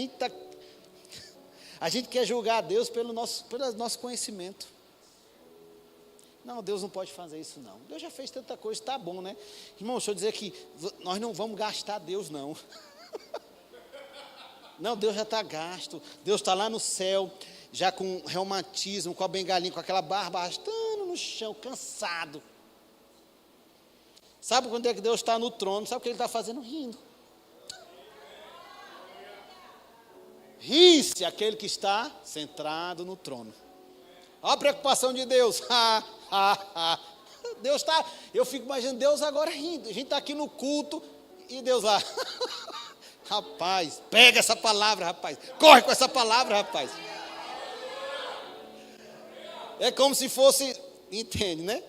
A: gente quer julgar a Deus pelo nosso conhecimento. Não, Deus não pode fazer isso, não. Deus já fez tanta coisa, está bom, né? Irmão, deixa eu dizer que nós não vamos gastar Deus, não. Não, Deus já está gasto. Deus está lá no céu, já com reumatismo, com a bengalinha, com aquela barba arrastando no chão, cansado. Sabe quando é que Deus está no trono? Sabe o que ele está fazendo? Rindo. Ri-se aquele que está centrado no trono. Olha a preocupação de Deus. Deus está, eu fico imaginando Deus agora rindo. A gente está aqui no culto e Deus lá. Rapaz, pega essa palavra, rapaz. Corre com essa palavra, rapaz. É como se fosse, entende, né?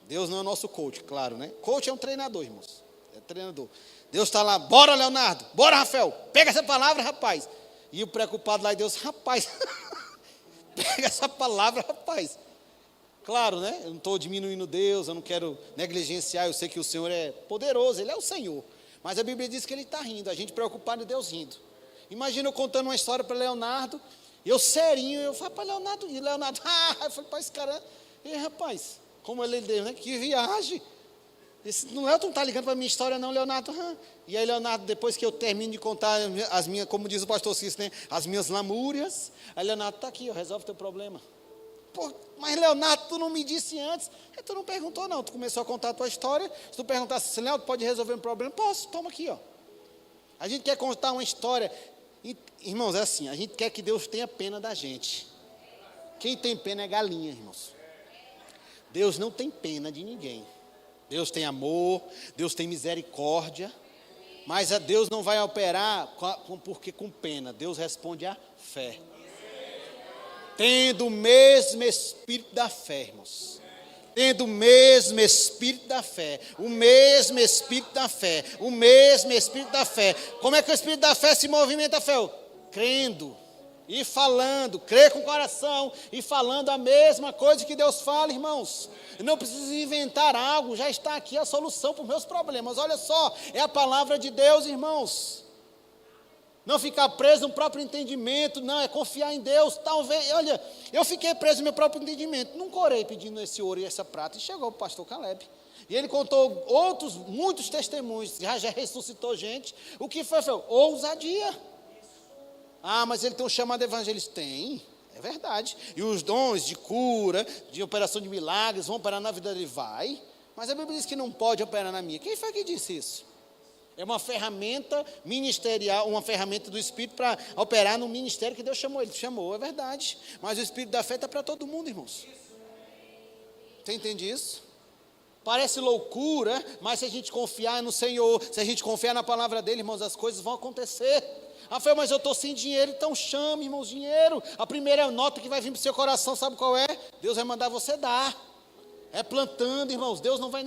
A: Deus não é nosso coach, claro, né? Coach é um treinador, irmãos. É treinador. Deus está lá, bora, Leonardo, bora, Rafael, pega essa palavra, rapaz. E o preocupado lá, Deus, rapaz, pega essa palavra, rapaz. Claro, né? Eu não estou diminuindo Deus, eu não quero negligenciar, eu sei que o Senhor é poderoso, Ele é o Senhor. Mas a Bíblia diz que Ele está rindo, a gente preocupado e Deus rindo. Imagina eu contando uma história para Leonardo, eu serinho, eu falo para Leonardo, e Leonardo, eu falei para esse cara, rapaz, como ele deu, né? Que viagem. Não está ligando para a minha história não, Leonardo. E aí, Leonardo, depois que eu termino de contar as minhas, como diz o pastor Cícero, né? As minhas lamúrias, aí Leonardo, está aqui, resolve o teu problema. Pô, mas Leonardo, tu não me disse antes. Tu não perguntou não, tu começou a contar a tua história. Se tu perguntasse assim, Leonardo, pode resolver um problema? Posso, toma aqui, ó. A gente quer contar uma história. Irmãos, é assim, a gente quer que Deus tenha pena da gente. Quem tem pena é galinha, irmãos. Deus não tem pena de ninguém. Deus tem amor, Deus tem misericórdia, mas a Deus não vai operar porque com pena. Deus responde à fé. Tendo o mesmo espírito da fé, irmãos. Tendo o mesmo espírito da fé. O mesmo espírito da fé. O mesmo espírito da fé. Como é que o espírito da fé se movimenta, fé? Crendo. E falando, crer com o coração e falando a mesma coisa que Deus fala, irmãos. Eu não preciso inventar algo, já está aqui a solução para os meus problemas. Olha só, é a palavra de Deus, irmãos. Não ficar preso no próprio entendimento, não, é confiar em Deus. Talvez, olha, eu fiquei preso no meu próprio entendimento. Nunca orei pedindo esse ouro e essa prata. E chegou o pastor Caleb. E ele contou muitos testemunhos. Já ressuscitou gente. O que foi? Foi ousadia. Ah, mas ele tem um chamado evangelista. Tem, é verdade. E os dons de cura, de operação de milagres, vão operar na vida dele? Vai. Mas a Bíblia diz que não pode operar na minha. Quem foi que disse isso? É uma ferramenta ministerial, uma ferramenta do Espírito para operar no ministério que Deus chamou. Ele chamou, é verdade. Mas o Espírito da fé está para todo mundo, irmãos. Você entende isso? Parece loucura, mas se a gente confiar no Senhor, se a gente confiar na palavra dele, irmãos, as coisas vão acontecer. Rafael, mas eu estou sem dinheiro, então chame, irmãos, dinheiro. A primeira nota que vai vir para o seu coração, sabe qual é? Deus vai mandar você dar. É plantando, irmãos. Deus não vai.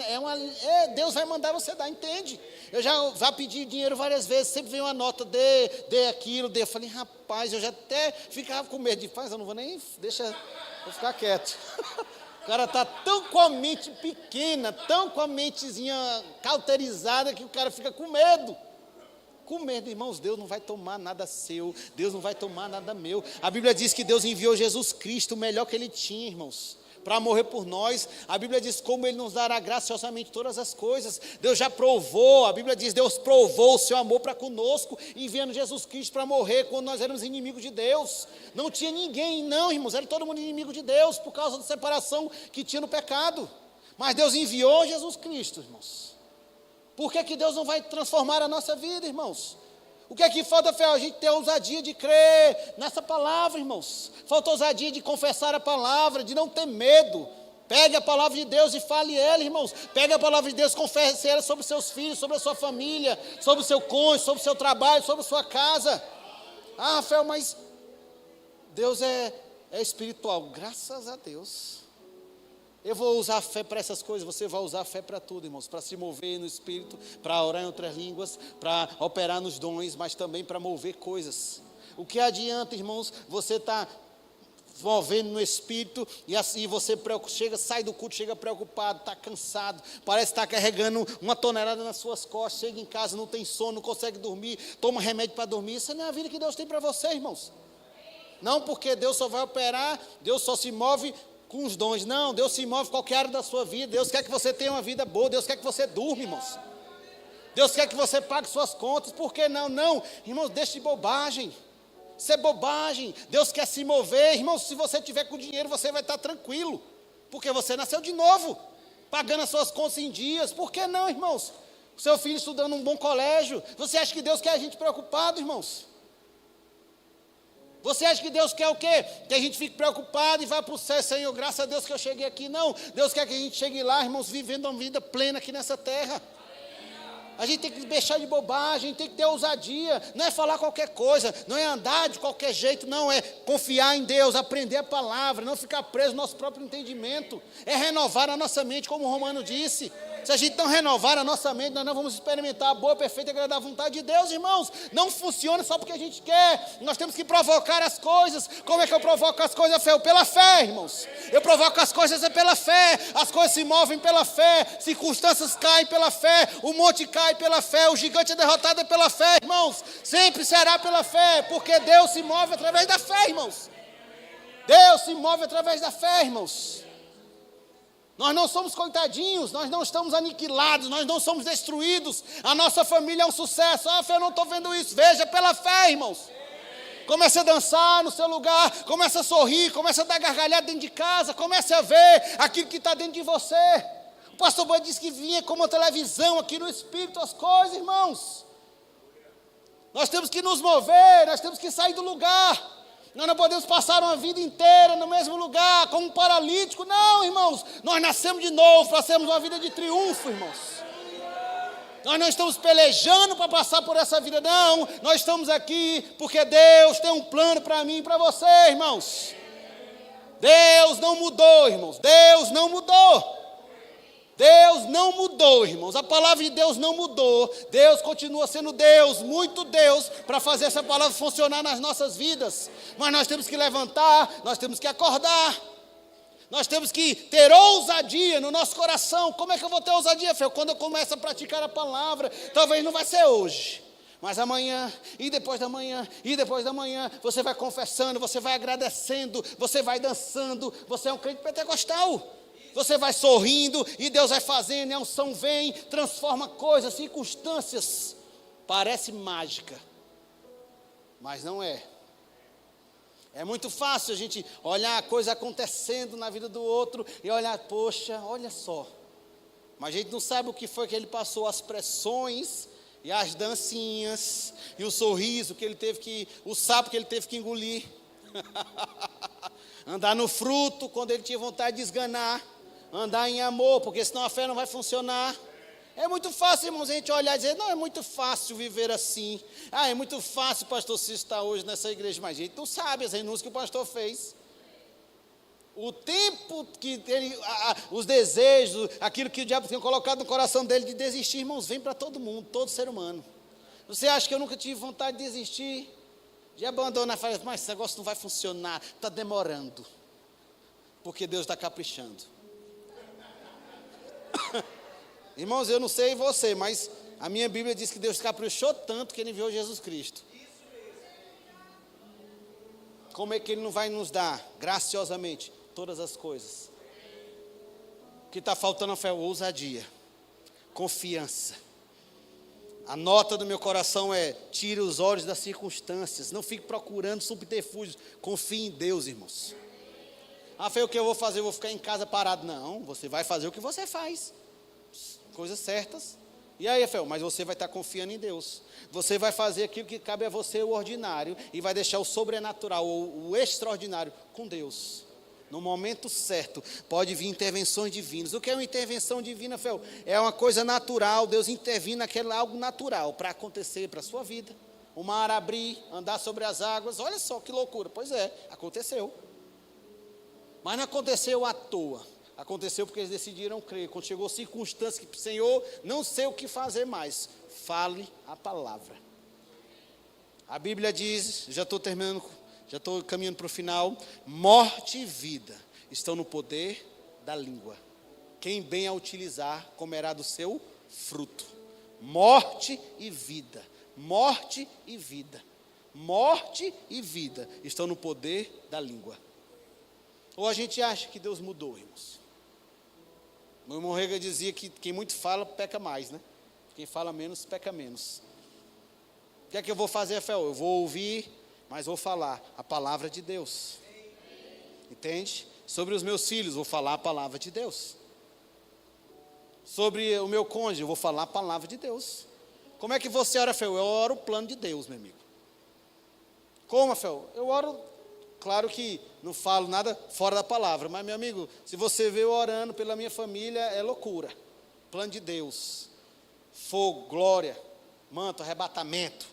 A: Deus vai mandar você dar, entende? Eu já pedi dinheiro várias vezes, sempre vem uma nota, dê aquilo, dê. Eu falei, rapaz, eu já até ficava com medo de eu não vou nem. Vou ficar quieto. O cara está tão com a mente pequena, tão com a mentezinha cauterizada, que o cara fica com medo. Com medo, irmãos, Deus não vai tomar nada seu, Deus não vai tomar nada meu. A Bíblia diz que Deus enviou Jesus Cristo, o melhor que ele tinha, irmãos, para morrer por nós. A Bíblia diz como ele nos dará graciosamente todas as coisas. Deus já provou, a Bíblia diz, Deus provou o seu amor para conosco, enviando Jesus Cristo para morrer quando nós éramos inimigos de Deus. Não tinha ninguém, não, irmãos, era todo mundo inimigo de Deus, por causa da separação que tinha no pecado. Mas Deus enviou Jesus Cristo, irmãos. Por que Deus não vai transformar a nossa vida, irmãos? O que é que falta, fé? A gente ter ousadia de crer nessa palavra, irmãos. Falta ousadia de confessar a palavra, de não ter medo. Pegue a palavra de Deus e fale ela, irmãos. Pegue a palavra de Deus e confesse ela sobre seus filhos, sobre a sua família, sobre o seu cônjuge, sobre o seu trabalho, sobre a sua casa. Ah, Rafael, mas Deus é espiritual. Graças a Deus. Eu vou usar a fé para essas coisas, você vai usar a fé para tudo, irmãos, para se mover no Espírito, para orar em outras línguas, para operar nos dons, mas também para mover coisas. O que adianta, irmãos, você está movendo no Espírito e assim você sai do culto, chega preocupado, está cansado, parece estar carregando uma tonelada nas suas costas, chega em casa, não tem sono, não consegue dormir, toma remédio para dormir. Isso não é a vida que Deus tem para você, irmãos. Não porque Deus só vai operar, Deus só se move com os dons. Não, Deus se move em qualquer área da sua vida. Deus quer que você tenha uma vida boa. Deus quer que você durma, irmãos. Deus quer que você pague suas contas. Por que não? Não, irmãos, deixe de bobagem. Isso é bobagem. Deus quer se mover. Irmãos, se você tiver com dinheiro, você vai estar tranquilo. Porque você nasceu de novo, pagando as suas contas em dias. Por que não, irmãos? O seu filho estudando num bom colégio. Você acha que Deus quer a gente preocupado, irmãos? Você acha que Deus quer o quê? Que a gente fique preocupado e vá para o céu, Senhor, graças a Deus que eu cheguei aqui. Não, Deus quer que a gente chegue lá, irmãos, vivendo uma vida plena aqui nessa terra. A gente tem que deixar de bobagem, tem que ter ousadia. Não é falar qualquer coisa, não é andar de qualquer jeito, não. É confiar em Deus, aprender a palavra, não ficar preso no nosso próprio entendimento. É renovar a nossa mente, como o Romano disse. Se a gente não renovar a nossa mente, nós não vamos experimentar a boa, perfeita e agradável vontade de Deus, irmãos. Não funciona só porque a gente quer. Nós temos que provocar as coisas. Como é que eu provoco as coisas? Pela fé, irmãos. Eu provoco as coisas pela fé. As coisas se movem pela fé. Circunstâncias caem pela fé. O monte cai pela fé. O gigante é derrotado pela fé, irmãos. Sempre será pela fé, porque Deus se move através da fé, irmãos. Deus se move através da fé, irmãos. Nós não somos coitadinhos, nós não estamos aniquilados, nós não somos destruídos. A nossa família é um sucesso. Ah, eu não estou vendo isso. Veja pela fé, irmãos. Comece a dançar no seu lugar, comece a sorrir, comece a dar gargalhada dentro de casa, comece a ver aquilo que está dentro de você. O pastor Band disse que vinha como uma televisão aqui no Espírito as coisas, irmãos. Nós temos que nos mover, nós temos que sair do lugar. Nós não podemos passar uma vida inteira no mesmo lugar, como um paralítico. Não, irmãos, nós nascemos de novo para termos uma vida de triunfo, irmãos. Nós não estamos pelejando para passar por essa vida, não. Nós estamos aqui porque Deus tem um plano para mim e para você, irmãos. Deus não mudou, irmãos. Deus não mudou. Deus não mudou, irmãos. A palavra de Deus não mudou. Deus continua sendo Deus, muito Deus, para fazer essa palavra funcionar nas nossas vidas. Mas nós temos que levantar, nós temos que acordar. Nós temos que ter ousadia no nosso coração. Como é que eu vou ter ousadia, Fê? Quando eu começo a praticar a palavra. Talvez não vai ser hoje, Mas amanhã, e depois da manhã, e depois da manhã, você vai confessando, você vai agradecendo, você vai dançando, você é um crente pentecostal. Você vai sorrindo e Deus vai fazendo, e a unção vem, transforma coisas, circunstâncias. Parece mágica, mas não é. É muito fácil a gente olhar a coisa acontecendo na vida do outro e olhar, poxa, olha só. Mas a gente não sabe o que foi que ele passou, as pressões e as dancinhas e o sorriso que ele teve que, o sapo que ele teve que engolir. Andar no fruto quando ele tinha vontade de esganar. Andar em amor, porque senão a fé não vai funcionar. É muito fácil, irmãos, a gente olhar e dizer, não, é muito fácil viver assim. Ah, é muito fácil o pastor Cícero estar hoje nessa igreja, mas a gente não sabe as renúncias que o pastor fez. O tempo que ele, os desejos, aquilo que o diabo tinha colocado no coração dele de desistir, irmãos, vem para todo mundo, todo ser humano. Você acha que eu nunca tive vontade de desistir? De abandonar, falar, mas esse negócio não vai funcionar, está demorando. Porque Deus está caprichando. Irmãos, eu não sei você, mas a minha Bíblia diz que Deus caprichou tanto que Ele enviou Jesus Cristo. Como é que Ele não vai nos dar, graciosamente, todas as coisas? O que está faltando é ousadia, confiança. A nota do meu coração é, tire os olhos das circunstâncias, não fique procurando subterfúgios, confie em Deus, irmãos. Ah, foi o que eu vou fazer, eu vou ficar em casa parado. Não, você vai fazer o que você faz. Coisas certas. E aí, Rafael, mas você vai estar confiando em Deus. Você vai fazer aquilo que cabe a você, o ordinário, e vai deixar o sobrenatural, o extraordinário, com Deus. No momento certo, pode vir intervenções divinas. O que é uma intervenção divina, Rafael? É uma coisa natural, Deus intervir naquele algo natural para acontecer para a sua vida. O mar abrir, andar sobre as águas, olha só que loucura. Pois é, aconteceu. Mas não aconteceu à toa. Aconteceu porque eles decidiram crer. Quando chegou circunstância que, Senhor, não sei o que fazer mais. Fale a palavra. A Bíblia diz, já estou terminando, já estou caminhando para o final. Morte e vida estão no poder da língua. Quem bem a utilizar, comerá do seu fruto. Morte e vida. Morte e vida. Morte e vida estão no poder da língua. Ou a gente acha que Deus mudou, irmãos? O irmão Rega dizia que quem muito fala, peca mais, né? Quem fala menos, peca menos. O que é que eu vou fazer, Rafael? Eu vou ouvir, mas vou falar a palavra de Deus. Entende? Sobre os meus filhos, vou falar a palavra de Deus. Sobre o meu cônjuge, eu vou falar a palavra de Deus. Como é que você ora, Rafael? Eu oro o plano de Deus, meu amigo. Como, Rafael? Eu oro... Claro que não falo nada fora da palavra, mas, meu amigo, se você vê eu orando pela minha família, é loucura. Plano de Deus, fogo, glória, manto, arrebatamento,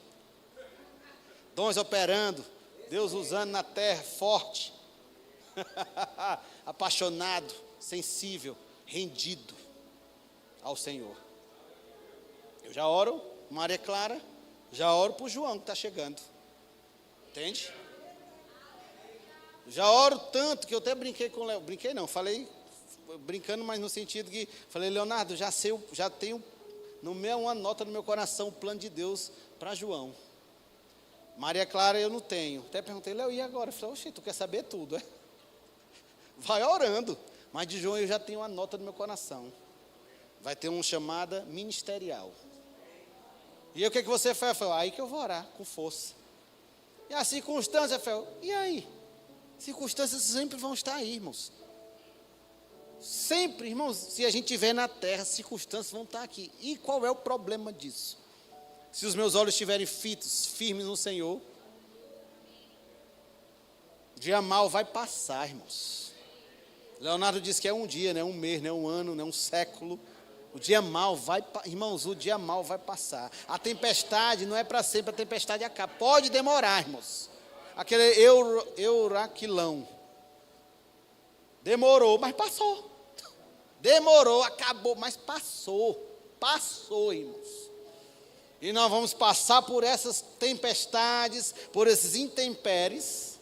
A: dons operando, Deus usando na terra, forte, apaixonado, sensível, rendido ao Senhor. Eu já oro, Maria Clara, já oro para o João que está chegando, entende? Já oro tanto que eu até brinquei com o Léo. Brinquei não, falei brincando, mas no sentido que falei, Leonardo, já tenho uma nota no meu coração, o plano de Deus para João. Maria Clara eu não tenho. Até perguntei, Léo, e agora? Eu falei, oxe, tu quer saber tudo, é? Vai orando. Mas de João eu já tenho uma nota no meu coração. Vai ter uma chamada ministerial. E aí o que você faz? Eu falei, aí que eu vou orar, com força. E a circunstância, Fel, e aí? Circunstâncias sempre vão estar aí, irmãos. Sempre, irmãos, se a gente estiver na terra, circunstâncias vão estar aqui. E qual é o problema disso? Se os meus olhos estiverem fitos, firmes no Senhor, o dia mal vai passar, irmãos. Leonardo disse que é um dia, não é um mês, não é um ano, não é um século. O dia mal vai, irmãos, o dia mal vai passar. A tempestade não é para sempre, a tempestade acaba. Pode demorar, irmãos. Aquele euraquilão. Demorou, mas passou. Demorou, acabou, mas passou. Passou, irmãos. E nós vamos passar por essas tempestades, por esses intempéries,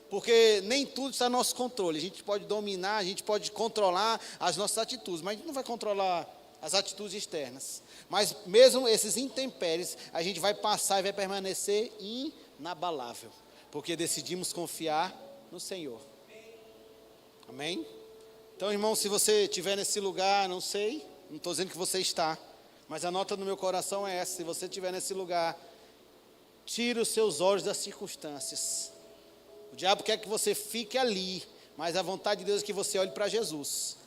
A: porque nem tudo está no nosso controle. A gente pode dominar, a gente pode controlar as nossas atitudes, mas a gente não vai controlar as atitudes externas. Mas mesmo esses intempéries, a gente vai passar e vai permanecer inabalável, porque decidimos confiar no Senhor. Amém? Então, irmão, se você estiver nesse lugar, não sei, não estou dizendo que você está, mas a nota no meu coração é essa: se você estiver nesse lugar, tire os seus olhos das circunstâncias. O diabo quer que você fique ali, mas a vontade de Deus é que você olhe para Jesus.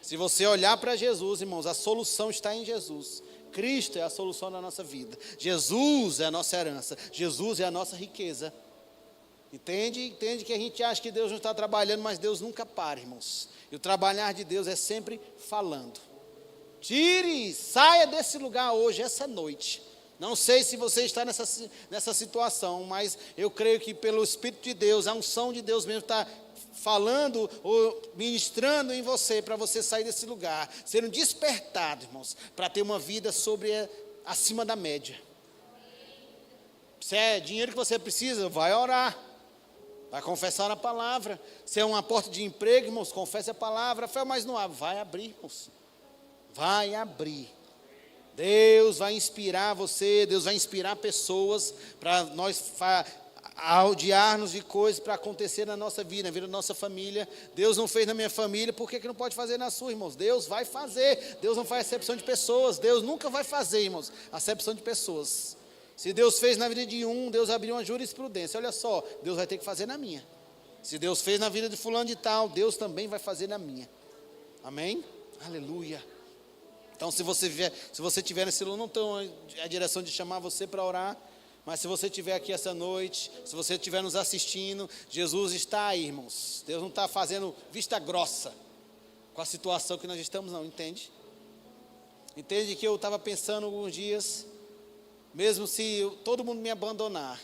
A: Se você olhar para Jesus, irmãos, a solução está em Jesus. Cristo é a solução da nossa vida. Jesus é a nossa herança. Jesus é a nossa riqueza. Entende que a gente acha que Deus não está trabalhando, mas Deus nunca para, irmãos. E o trabalhar de Deus é sempre falando. Saia desse lugar hoje, essa noite. Não sei se você está nessa situação, mas eu creio que pelo Espírito de Deus, a unção de Deus mesmo está falando ou ministrando em você, para você sair desse lugar, sendo despertado, irmãos, para ter uma vida acima da média. Se é dinheiro que você precisa, vai orar, vai confessar a palavra. Se é uma porta de emprego, irmãos, confesse a palavra. Mas não abre, vai abrir, irmãos, vai abrir. Deus vai inspirar você, Deus vai inspirar pessoas para nós rodear-nos de coisas para acontecer na nossa vida, na vida da nossa família. Deus não fez na minha família, por que não pode fazer na sua, irmãos? Deus vai fazer. Deus não faz acepção de pessoas. Deus nunca vai fazer, irmãos, acepção de pessoas. Se Deus fez na vida de um, Deus abriu uma jurisprudência. Olha só, Deus vai ter que fazer na minha. Se Deus fez na vida de fulano de tal, Deus também vai fazer na minha. Amém? Aleluia. Então, se você tiver nesse lugar, não tenho a direção de chamar você para orar, mas se você estiver aqui essa noite, se você estiver nos assistindo, Jesus está aí, irmãos. Deus não está fazendo vista grossa com a situação que nós estamos, não, entende? Entende que eu estava pensando alguns dias, mesmo se todo mundo me abandonar,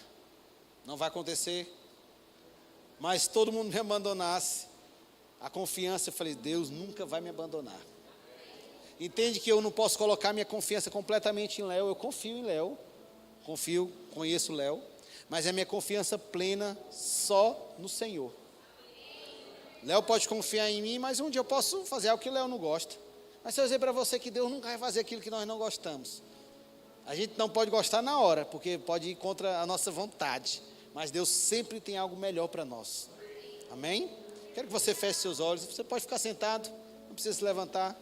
A: não vai acontecer, mas se todo mundo me abandonasse, a confiança, eu falei, Deus nunca vai me abandonar. Entende que eu não posso colocar minha confiança completamente em Léo. Eu confio em Léo, conheço Léo, mas a minha confiança plena só no Senhor. Léo pode confiar em mim, mas um dia eu posso fazer algo que Léo não gosta. Mas se eu dizer para você que Deus nunca vai fazer aquilo que nós não gostamos, a gente não pode gostar na hora, porque pode ir contra a nossa vontade, mas Deus sempre tem algo melhor para nós. Amém? Quero que você feche seus olhos. Você pode ficar sentado, não precisa se levantar.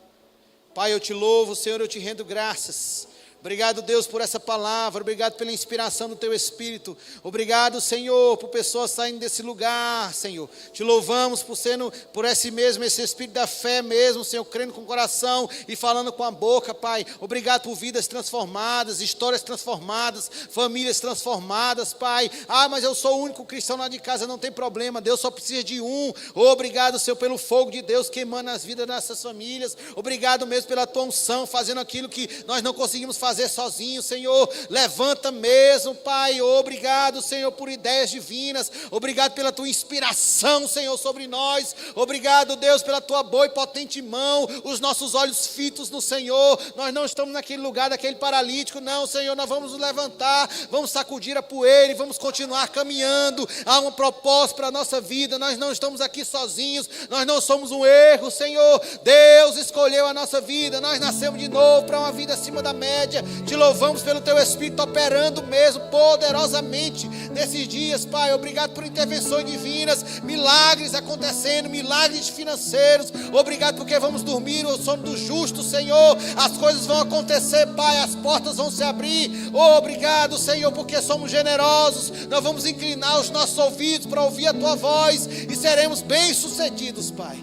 A: Pai, eu te louvo, Senhor, eu te rendo graças. Obrigado, Deus, por essa palavra. Obrigado pela inspiração do Teu Espírito. Obrigado, Senhor, por pessoas saindo desse lugar, Senhor. Te louvamos por esse Espírito da fé mesmo, Senhor, crendo com o coração e falando com a boca, Pai. Obrigado por vidas transformadas, histórias transformadas, famílias transformadas, Pai. Mas eu sou o único cristão lá de casa, não tem problema. Deus só precisa de um. Obrigado, Senhor, pelo fogo de Deus queimando as vidas dessas famílias. Obrigado mesmo pela Tua unção, fazendo aquilo que nós não conseguimos fazer sozinho, Senhor. Levanta mesmo, Pai. Obrigado, Senhor, por ideias divinas. Obrigado pela Tua inspiração, Senhor, sobre nós. Obrigado, Deus, pela Tua boa e potente mão, os nossos olhos fitos no Senhor. Nós não estamos naquele lugar daquele paralítico, não, Senhor. Nós vamos nos levantar, vamos sacudir a poeira e vamos continuar caminhando. Há um propósito para a nossa vida. Nós não estamos aqui sozinhos, nós não somos um erro, Senhor. Deus escolheu a nossa vida, nós nascemos de novo para uma vida acima da média. Te louvamos pelo Teu Espírito operando mesmo poderosamente nesses dias, Pai. Obrigado por intervenções divinas, milagres acontecendo, milagres financeiros. Obrigado porque vamos dormir o sono do justo, Senhor. As coisas vão acontecer, Pai, as portas vão se abrir. Obrigado, Senhor, porque somos generosos. Nós vamos inclinar os nossos ouvidos para ouvir a Tua voz e seremos bem-sucedidos, Pai.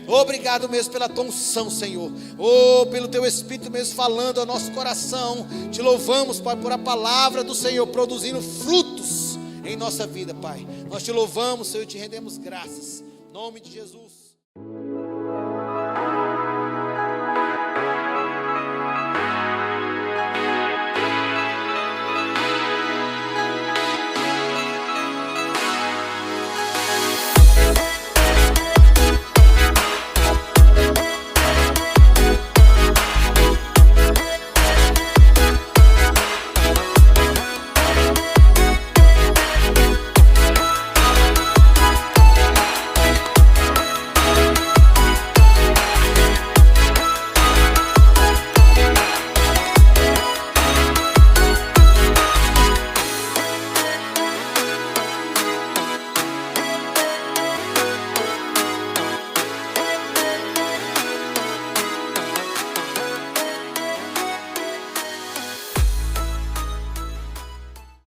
A: Obrigado mesmo pela Tua unção, Senhor. Pelo Teu Espírito mesmo falando ao nosso coração. Te louvamos, Pai, por a palavra do Senhor produzindo frutos em nossa vida, Pai. Nós te louvamos, Senhor, e te rendemos graças. Em nome de Jesus.